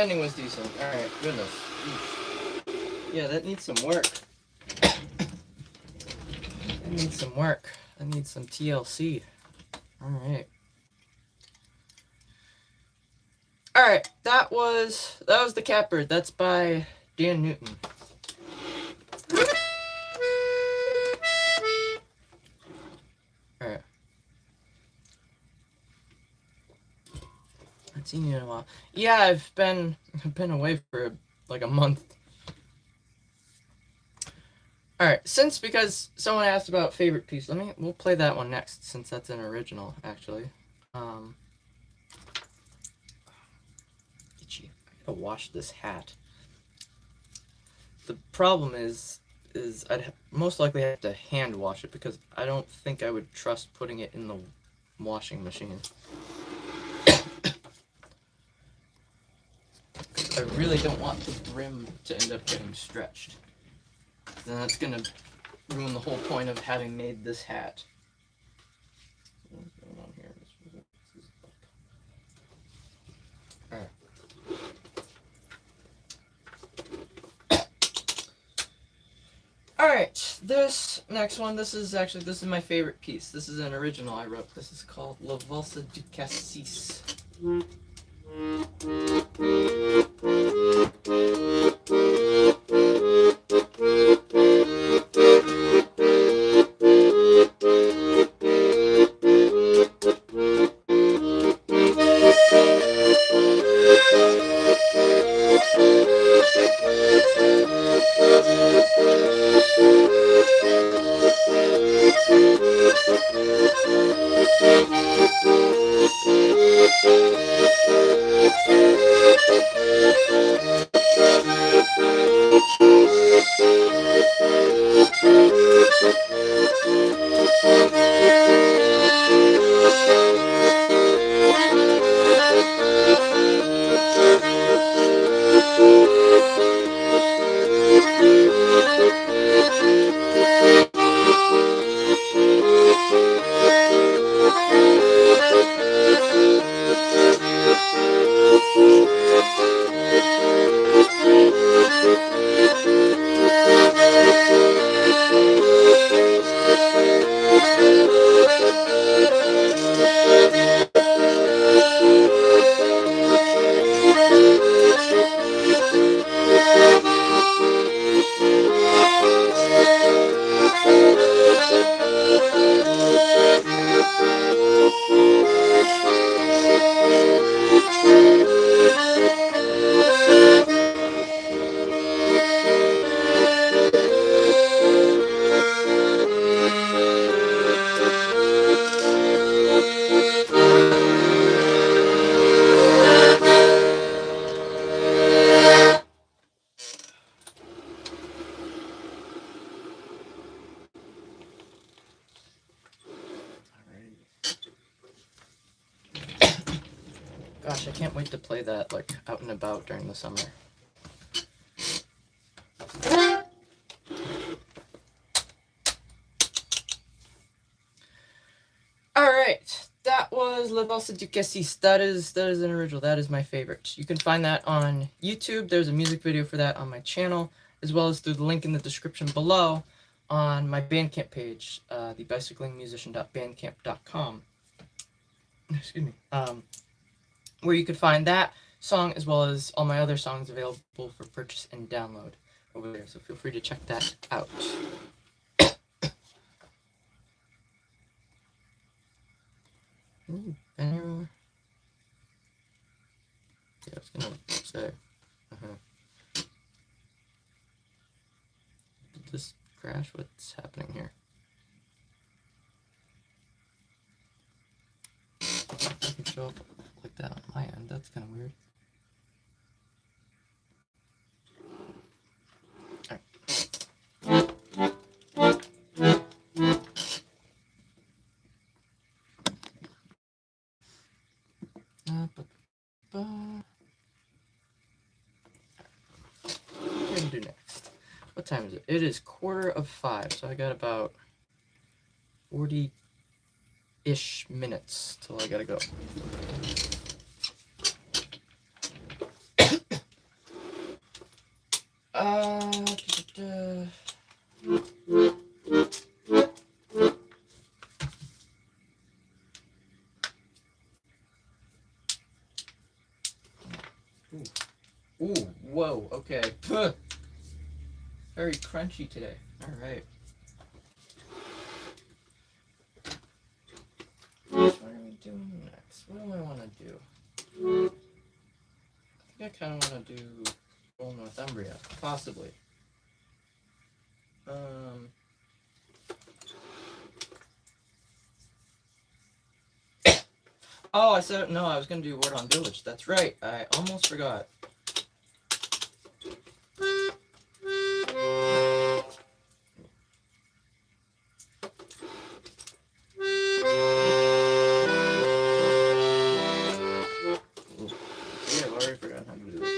ending was decent. Alright, goodness. Yeah, that needs some work. That needs some work. That needs some TLC. Alright. Alright, that was the Catbird. That's by Dan Newton. Alright. I haven't seen you in a while. Yeah, I've been away for like a month. Alright, because someone asked about favorite piece, we'll play that one next, since that's an original, actually. Itchy. I gotta wash this hat. The problem is I'd most likely have to hand wash it, because I don't think I would trust putting it in the washing machine. I really don't want the brim to end up getting stretched. Then that's gonna ruin the whole point of having made this hat. What's going on here? Alright, this next one, this is my favorite piece. This is an original I wrote. This is called La Valsa du Cassis. Gosh, I can't wait to play that, like, out and about during the summer. Alright, that was La Valsa du Cassis. That is an original. That is my favorite. You can find that on YouTube. There's a music video for that on my channel, as well as through the link in the description below on my Bandcamp page, thebicyclingmusician.bandcamp.com. Excuse me. Where you could find that song as well as all my other songs available for purchase and download over there. So feel free to check that out. Anywhere? Yeah, I was gonna say. Did this crash? What's happening here? It can show up like that on my end. That's kind of weird. What are we gonna do next? What time is it? It is 4:45, so I got about 40-ish minutes till I gotta go. Da. Ooh, whoa, okay. Very crunchy today. Alright. What are we doing next? What do I want to do? I think I kind of want to do Old Northumbria. Possibly. Oh, I said, no, I was going to do Word on Village. That's right. I almost forgot. Yeah, I've already forgotten how to do this.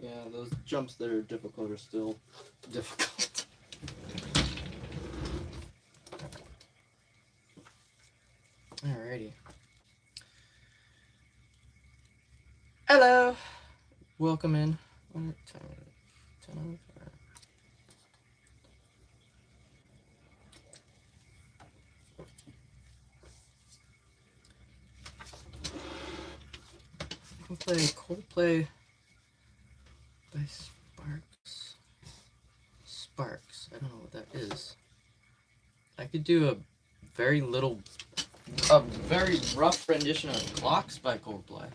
Yeah, those jumps that are difficult are still difficult. Alrighty. Hello! Welcome in. What time is it? 10:05. We'll play Coldplay by Sparks. Sparks. I don't know what that is. I could do a very rough rendition of Clocks by Coldplay.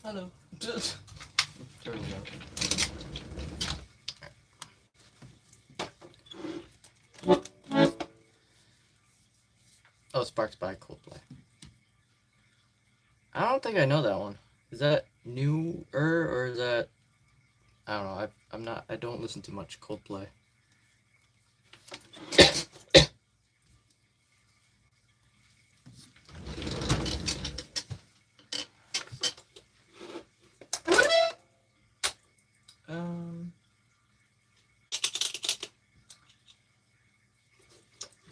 Hello. Turtle milk. Oh, Sparks by Coldplay. I don't think I know that one. Is that newer or is that? I don't know. I'm not. I don't listen to much Coldplay. Let's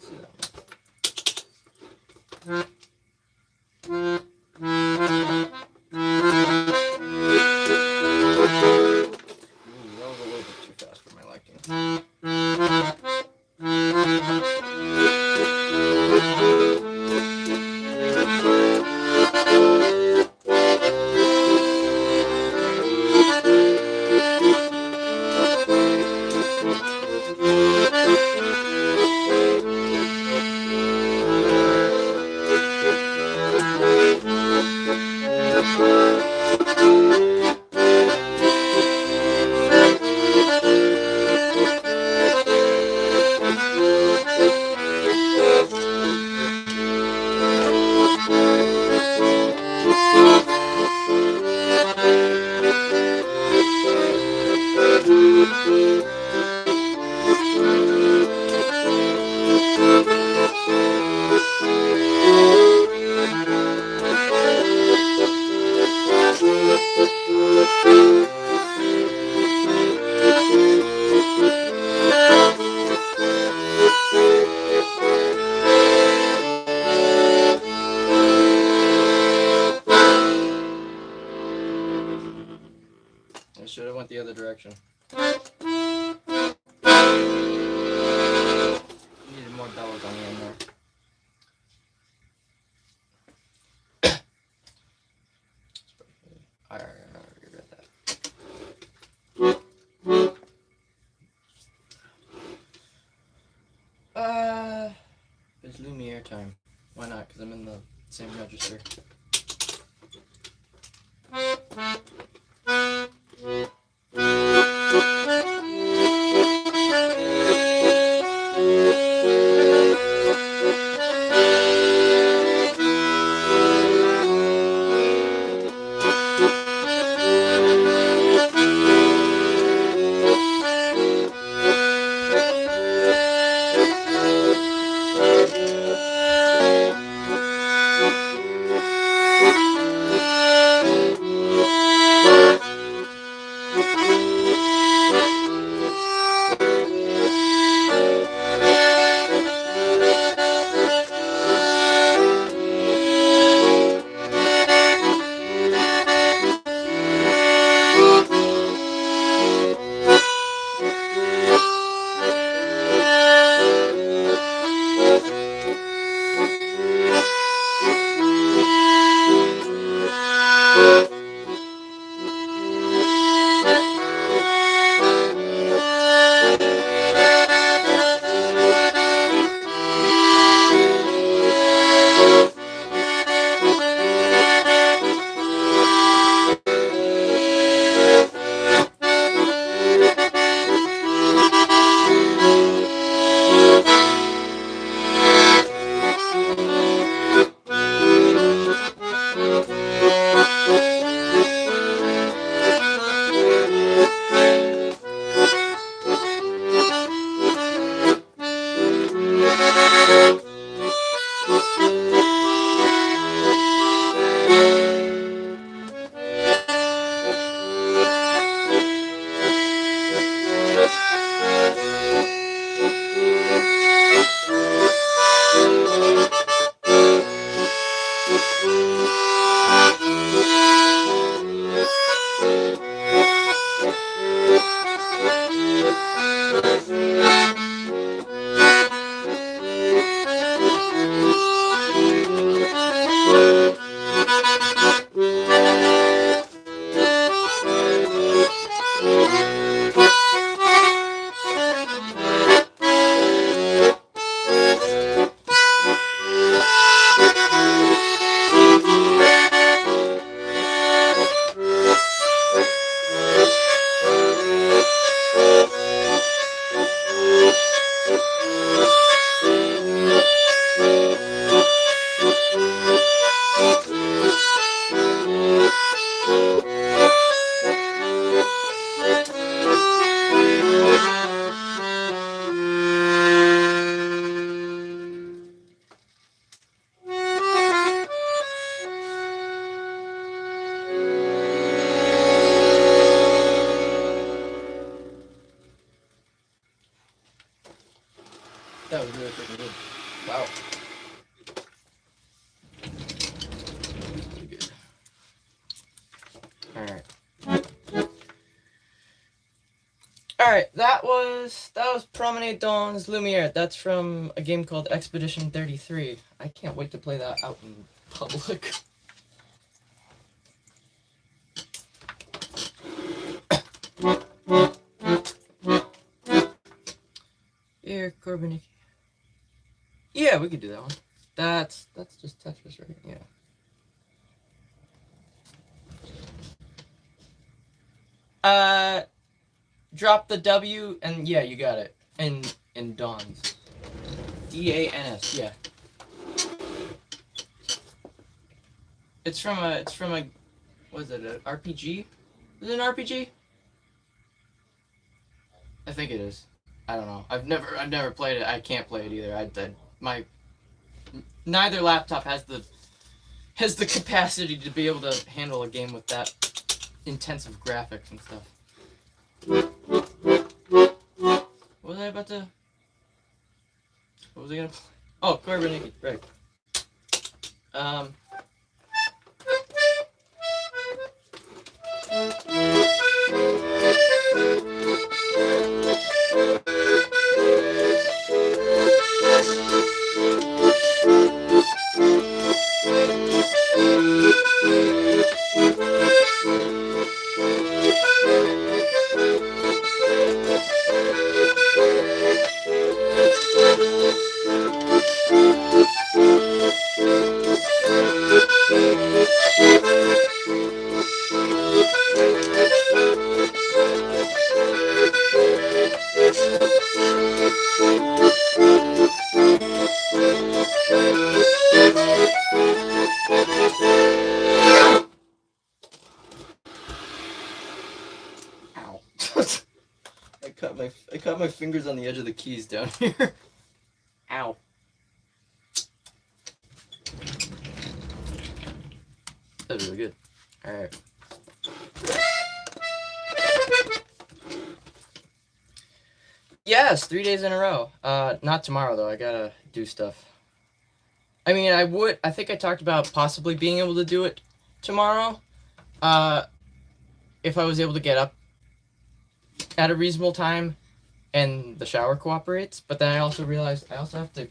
see that one. Ooh, that was a little bit too fast for my liking. I should have went the other direction. Needed more bellows on the end there. I already read that. It's Lumiere time. Why not? Because I'm in the same register. Alright, that was Promenade Dawn's Lumiere. That's from a game called Expedition 33. I can't wait to play that out in public. Here, Corbinicky. Yeah, we could do that one. That's just Tetris, right? Yeah. Drop the W and yeah, you got it. In Dawn's. D-A-N-S, yeah. It's from a what is it, an RPG? Is it an RPG? I think it is. I don't know. I've never played it. I can't play it either. Neither laptop has the capacity to be able to handle a game with that intensive graphics and stuff. What was I about to? What was I gonna play? Oh, Corbinicky, right. Ow. I caught my fingers on the edge of the keys down here. Ow. That was really good. Alright. Yes, 3 days in a row. Not tomorrow though. I gotta do stuff. I mean, I think I talked about possibly being able to do it tomorrow. If I was able to get up at a reasonable time and the shower cooperates. But then I also realized I also have to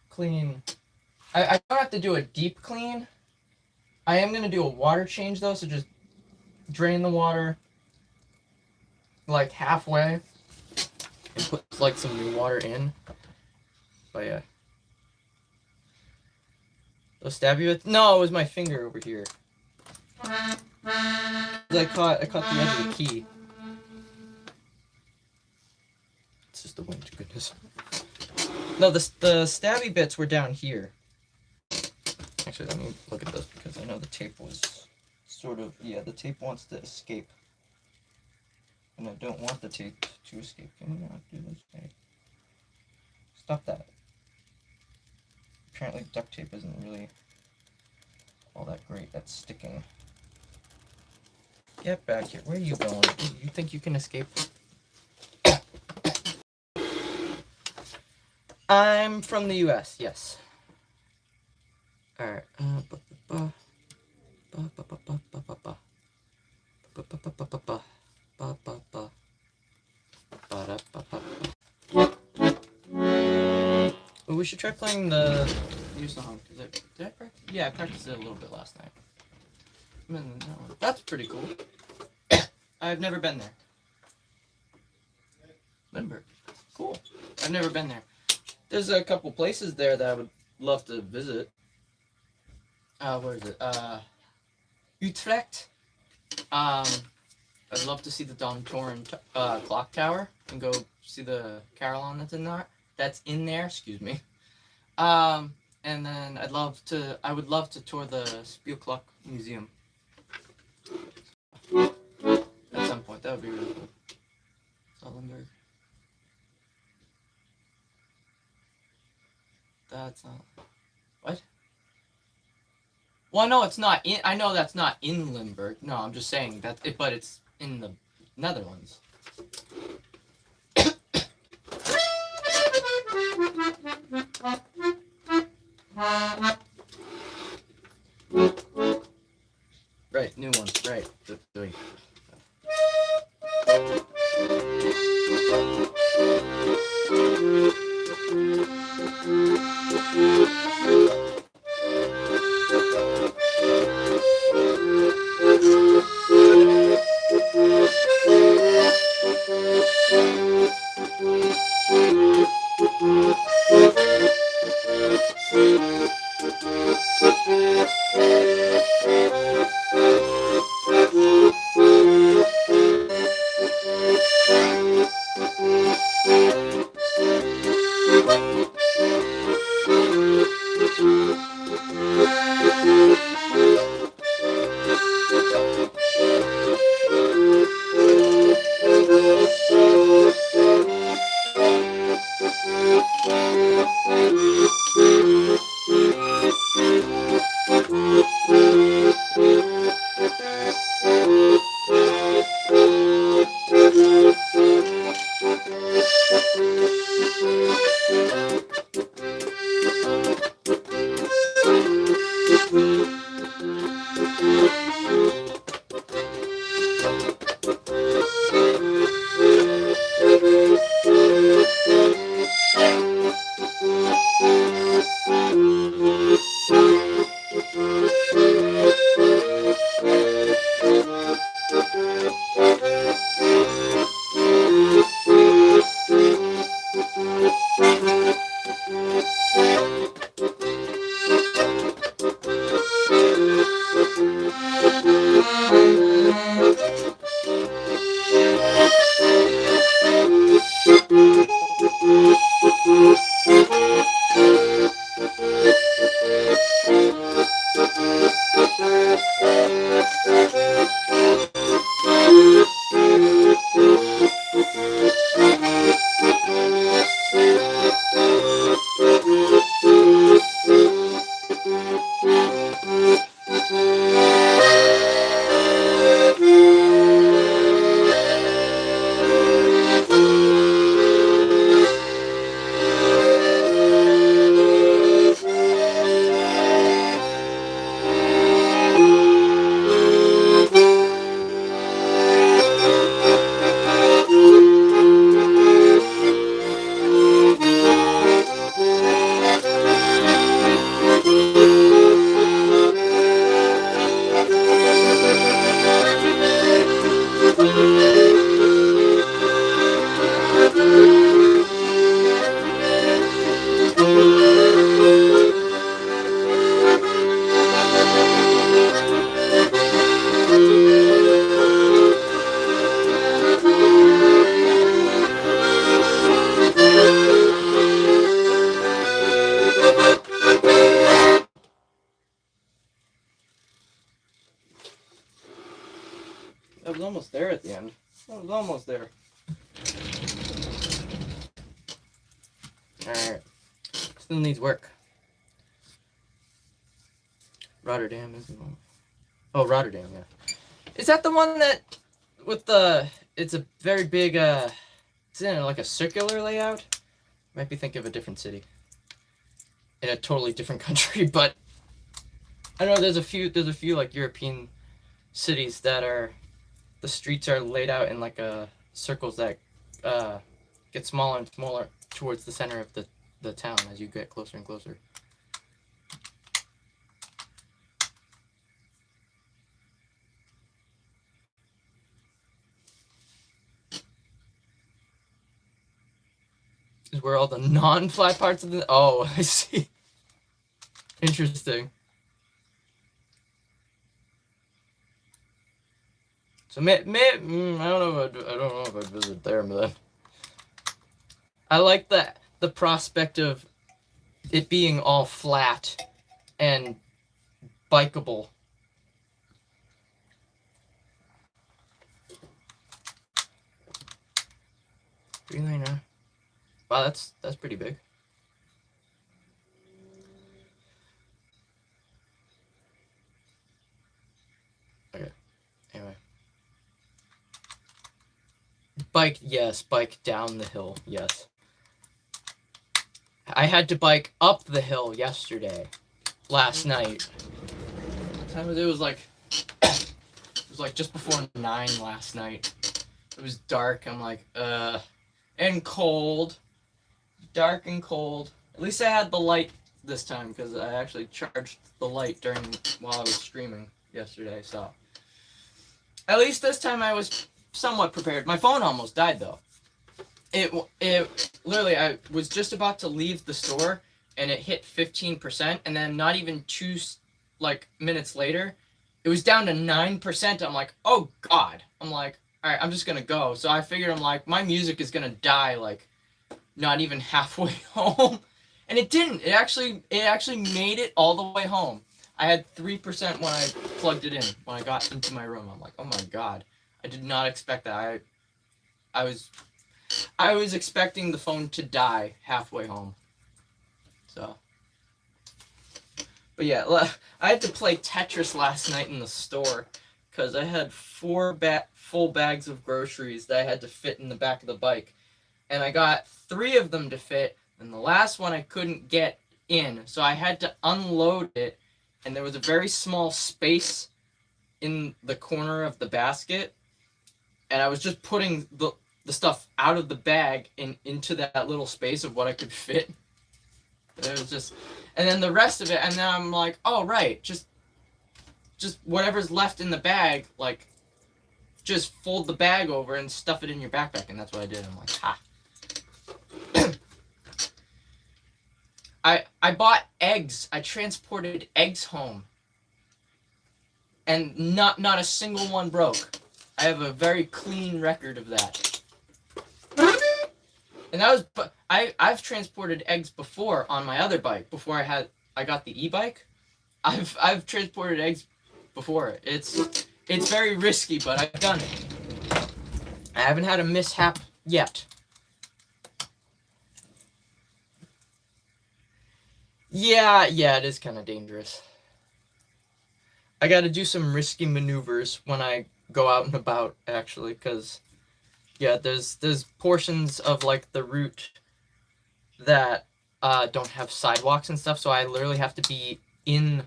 clean. I don't have to do a deep clean. I am going to do a water change though, so just drain the water like halfway and put like some new water in. But yeah. They'll stab you with? No, it was my finger over here. I caught the edge of the key. It's just the wind, goodness. No, the stabby bits were down here. Actually, let me look at this because I know the tape was sort of, yeah, the tape wants to escape. And I don't want the tape to escape. Can we not do this? Okay. Stop that. Apparently duct tape isn't really all that great at sticking. Get back here. Where are you going? You think you can escape? I'm from the US, yes. Alright. Well, we should try playing the new song. Did I practice? Yeah, I practiced it a little bit last night. That's pretty cool. I've never been there. Limburg. Cool. I've never been there. There's a couple places there that I would love to visit. Where is it? Utrecht. I'd love to see the Domtoren clock tower and go see the carillon that's in there. Excuse me. And then I would love to tour the Spielclock Museum. At some point, that would be really cool. Zelda. That's not. What? Well, no, it's not in. I know that's not in Limburg. No, I'm just saying that. But it's in the Netherlands. Right, new one. Right. Doing. That was almost there at the end. That was almost there. Alright. Still needs work. Rotterdam isn't one. Oh, Rotterdam, yeah. Is that the one that with the it's a very big it's in like a circular layout? Might be thinking of a different city. In a totally different country, but I know there's a few like European cities that are the streets are laid out in like circles that get smaller and smaller towards the center of the town as you get closer and closer. Is where all the non-flat parts of the... Oh, I see. Interesting. So I don't know if I'd visit there, but I like the prospect of it being all flat and bikeable. $3.99. Wow, that's pretty big. Okay. Anyway. Bike, yes. Bike down the hill, yes. I had to bike up the hill yesterday. Last night. What time was it? It was like It was like just before 9 last night. It was dark. I'm like, and cold. Dark and cold. At least I had the light this time because I actually charged the light while I was streaming yesterday. So at least this time I was somewhat prepared. My phone almost died though. It literally, I was just about to leave the store and it hit 15%, and then not even 2 minutes later, it was down to 9%. I'm like, oh god. I'm like, all right, I'm just gonna go. So I figured, I'm like, my music is gonna die like not even halfway home, and it didn't. It actually made it all the way home. I had 3% when I plugged it in when I got into my room. I'm like, oh my god, I did not expect that. I was expecting the phone to die halfway home. So, but yeah, I had to play Tetris last night in the store because I had 4 full bags of groceries that I had to fit in the back of the bike. And I got 3 of them to fit, and the last one I couldn't get in, so I had to unload it, and there was a very small space in the corner of the basket, and I was just putting the stuff out of the bag and into that little space of what I could fit. And it was just, and then the rest of it, and then I'm like, oh right, just whatever's left in the bag, like, just fold the bag over and stuff it in your backpack, and that's what I did. I'm like, ha. I bought eggs. I transported eggs home, and not a single one broke. I have a very clean record of that. And that was, but I've transported eggs before on my other bike. Before I got the e-bike, I've transported eggs before. It's very risky, but I've done it. I haven't had a mishap yet. Yeah, it is kind of dangerous. I got to do some risky maneuvers when I go out and about, actually, because yeah, there's portions of like the route that don't have sidewalks and stuff, so I literally have to be in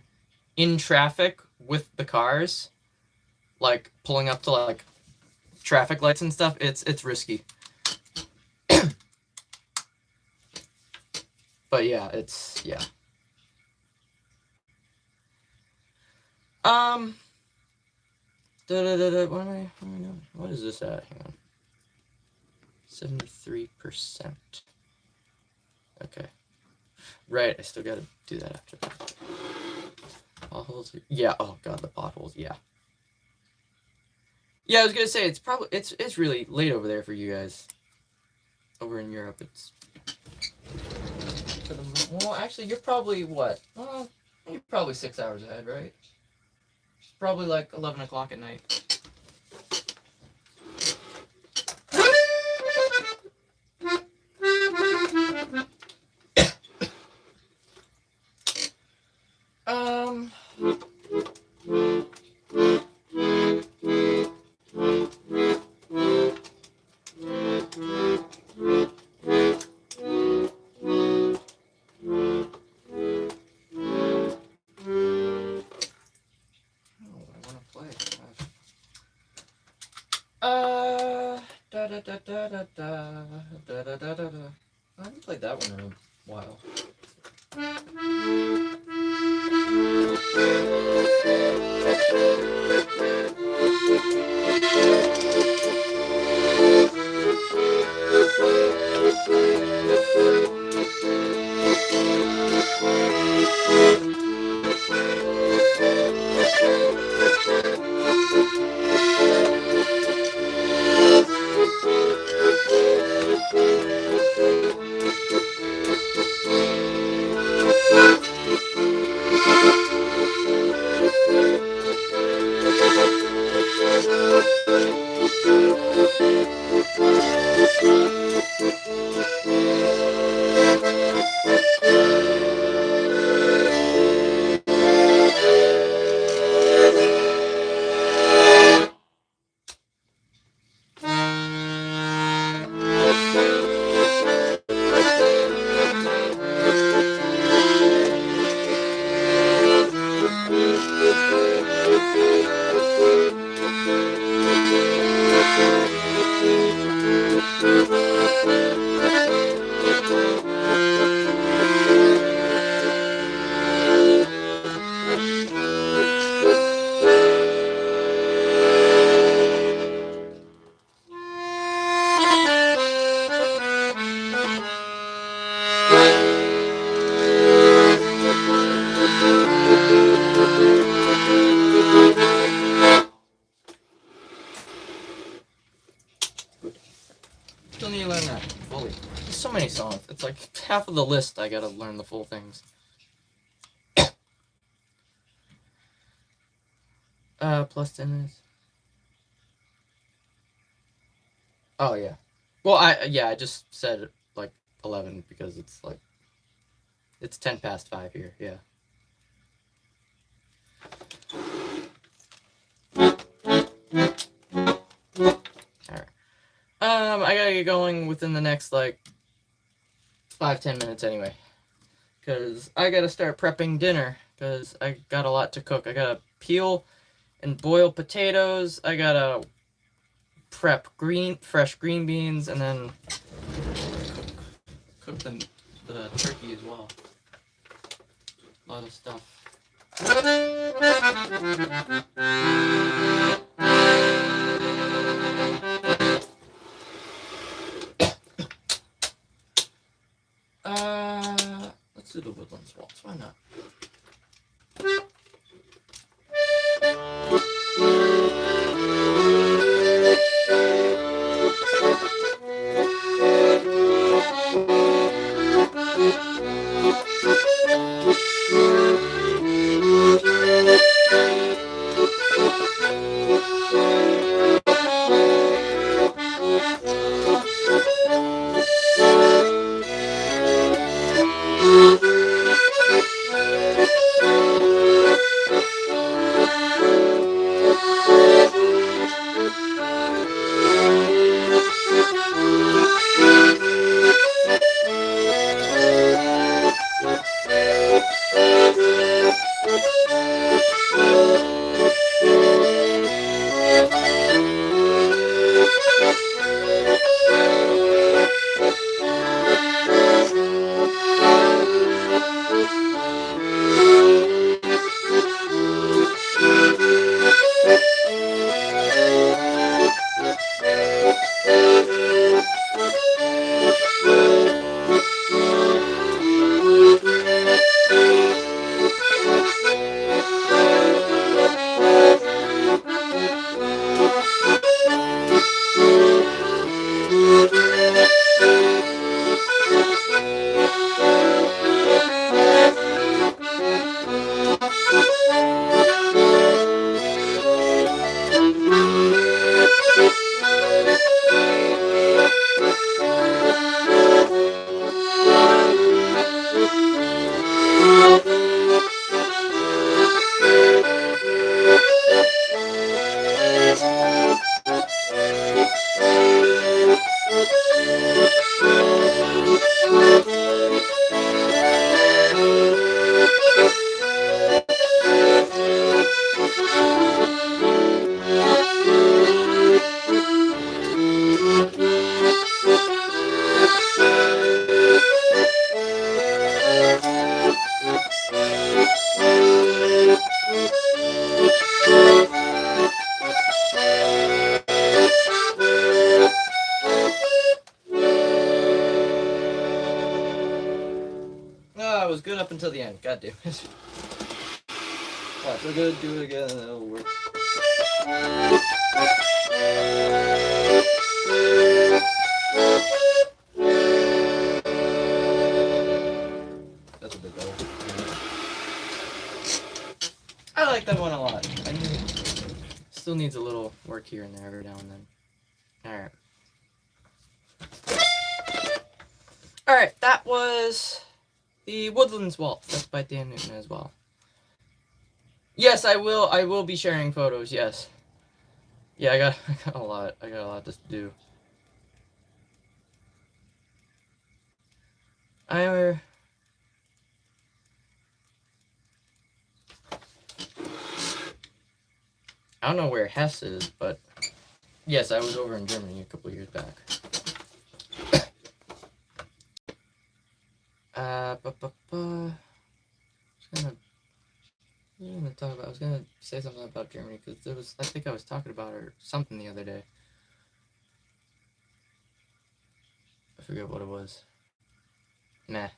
traffic with the cars, like pulling up to like traffic lights and stuff. It's risky. But yeah, yeah. What is this at? Hang on. 73%. Okay. Right, I still gotta do that after that. Potholes? Yeah, oh god, the potholes, yeah. Yeah, I was gonna say, it's really late over there for you guys. Over in Europe, it's... Well, actually, you're probably what? Well, you're probably 6 hours ahead, right? Probably like 11 o'clock at night. I haven't played that one in a while. Still need to learn that fully. There's so many songs. It's like half of the list I gotta learn the full things. Plus 10 minutes. Oh, yeah. Well, I just said, like, 11 because it's, like, it's 10 past 5 here, yeah. Alright. I gotta get going within the next, like, 5-10 minutes anyway. Because I gotta start prepping dinner. Because I got a lot to cook. I gotta peel and boil potatoes. I gotta prep fresh green beans, and then cook the turkey as well. A lot of stuff. Let's do the Woodlands Waltz. Why not? I was good up until the end. God damn it. Watch, we're gonna do it again and it'll work. That's a bit better. I like that one a lot. Still needs a little work here and there every now and then. Alright. Alright, that was the Woodlands Waltz. That's by Dan Newton as well. Yes, I will be sharing photos, yes. Yeah, I got a lot to do. I don't know where Hesse is, but yes, I was over in Germany a couple years back. I was gonna say something about Germany because I think I was talking about or something the other day. I forget what it was. Nah.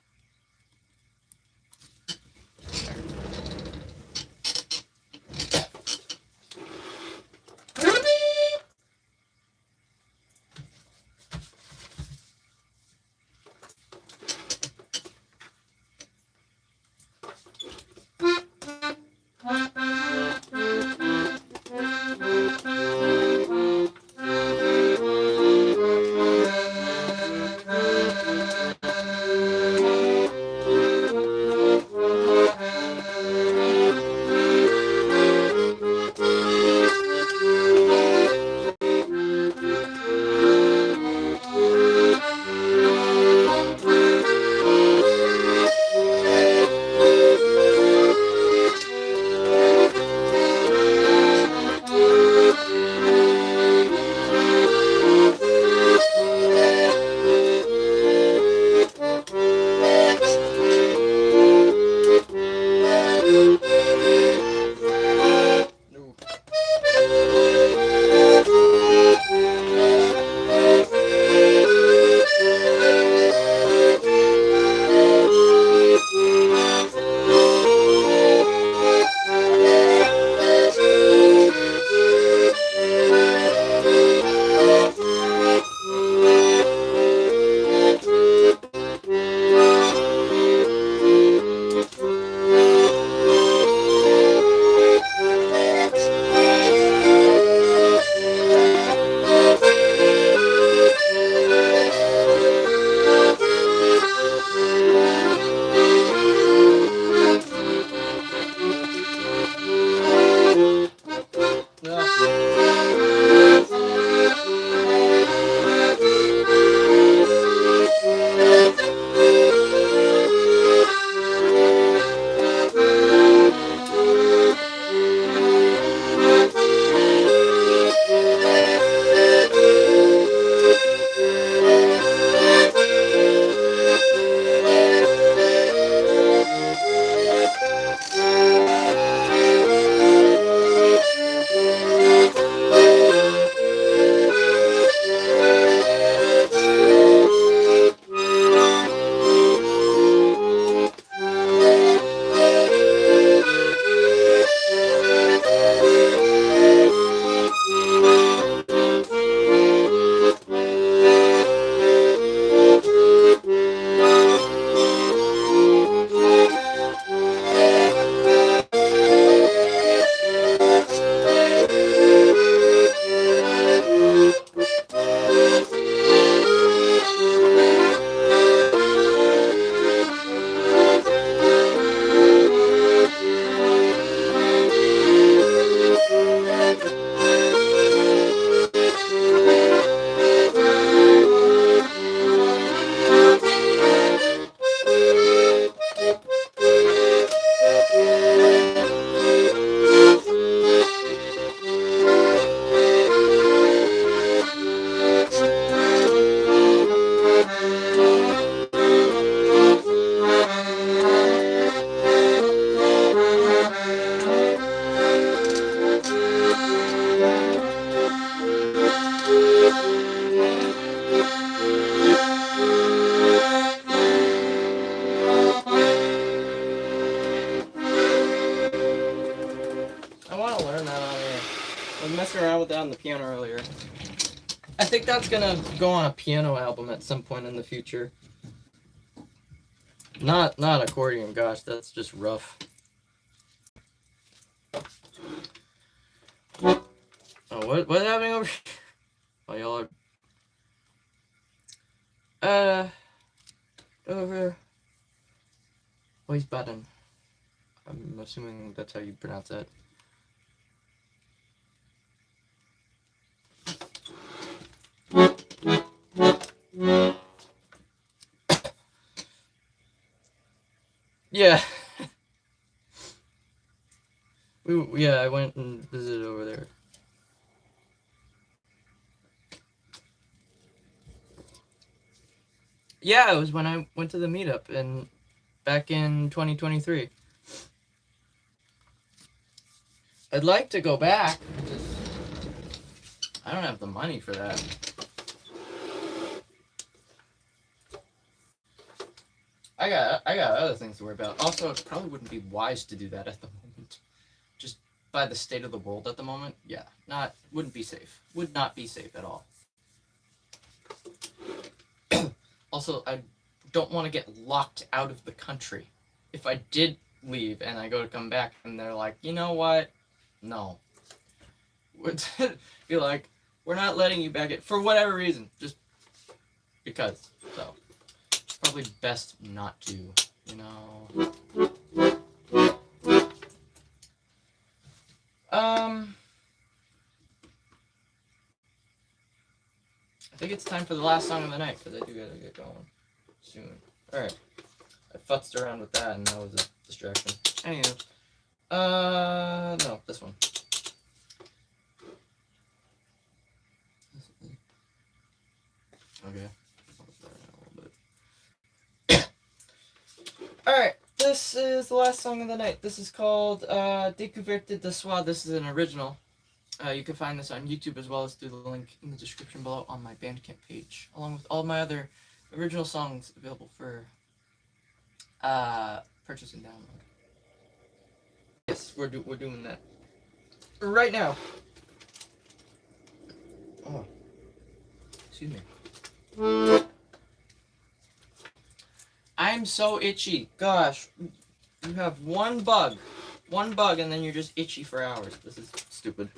I think that's gonna go on a piano album at some point in the future. Not accordion, gosh, that's just rough. Oh, what's happening over here? Oh, y'all are... over... Wiesbaden. I'm assuming that's how you pronounce that. Yeah. Yeah, I went and visited over there. Yeah, it was when I went to the meetup back in 2023. I'd like to go back. I don't have the money for that. I got other things to worry about. Also, it probably wouldn't be wise to do that at the moment. Just by the state of the world at the moment, yeah, wouldn't be safe. Would not be safe at all. Also, I don't want to get locked out of the country. If I did leave and I go to come back and they're like, you know what? No. Would be like, we're not letting you back in for whatever reason, just because. So, probably best not to, you know. I think it's time for the last song of the night, because I do gotta get going soon. Alright. I futzed around with that, and that was a distraction. Anywho. No, this one. Okay. Alright, this is the last song of the night. This is called Découverte de Soi. This is an original. You can find this on YouTube as well as through the link in the description below on my Bandcamp page, along with all my other original songs available for purchase and download. Yes, we're doing that right now. Oh, excuse me. I'm so itchy. Gosh, you have one bug, and then you're just itchy for hours. This is stupid.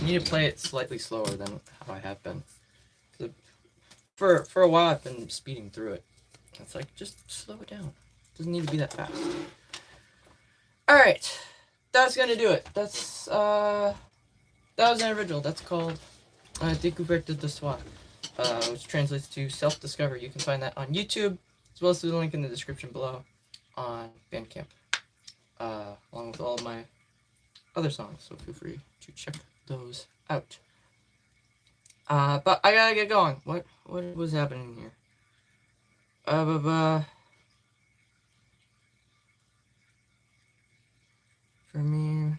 need to play it slightly slower than how I have been. For a while, I've been speeding through it. It's like, just slow it down. It doesn't need to be that fast. Alright. That's gonna do it. That was an original. That's called Découverte de Soi, which translates to self-discovery. You can find that on YouTube, as well as through the link in the description below on Bandcamp, along with all of my other songs, so feel free to check those out. But I gotta get going. What was happening here? For me,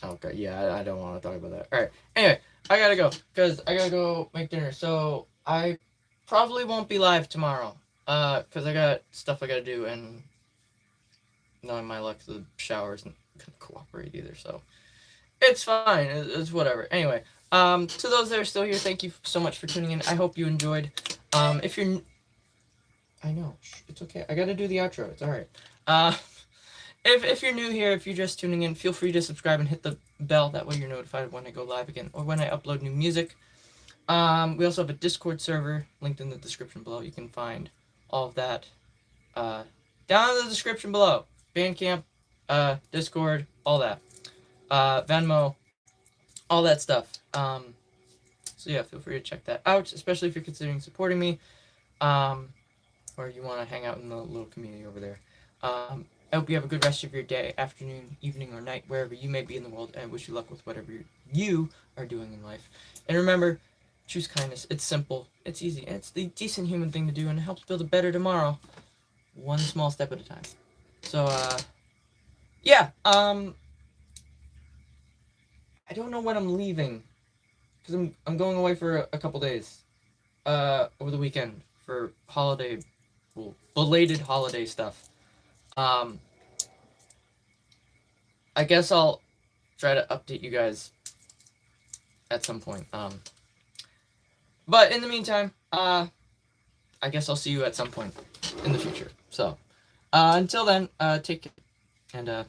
Okay, yeah, I don't want to talk about that. Alright, anyway, I gotta go, because I gotta go make dinner, so I probably won't be live tomorrow, because I got stuff I gotta do, and knowing my luck, the shower isn't gonna cooperate either, so it's fine, it's whatever. Anyway, to those that are still here, thank you so much for tuning in. I hope you enjoyed. If you're... I know, it's okay, I gotta do the outro, it's alright. If you're new here, if you're just tuning in, feel free to subscribe and hit the bell. That way you're notified when I go live again or when I upload new music. We also have a Discord server linked in the description below. You can find all of that down in the description below. Bandcamp, Discord, all that. Venmo, all that stuff. So yeah, feel free to check that out, especially if you're considering supporting me, or you want to hang out in the little community over there. I hope you have a good rest of your day, afternoon, evening, or night, wherever you may be in the world, and I wish you luck with whatever you are doing in life. And remember, choose kindness. It's simple, it's easy, and it's the decent human thing to do, and it helps build a better tomorrow, one small step at a time. So, yeah, I don't know when I'm leaving, because I'm going away for a couple days, over the weekend, for holiday, well, belated holiday stuff. I guess I'll try to update you guys at some point. But in the meantime, I guess I'll see you at some point in the future. So, until then, take care, and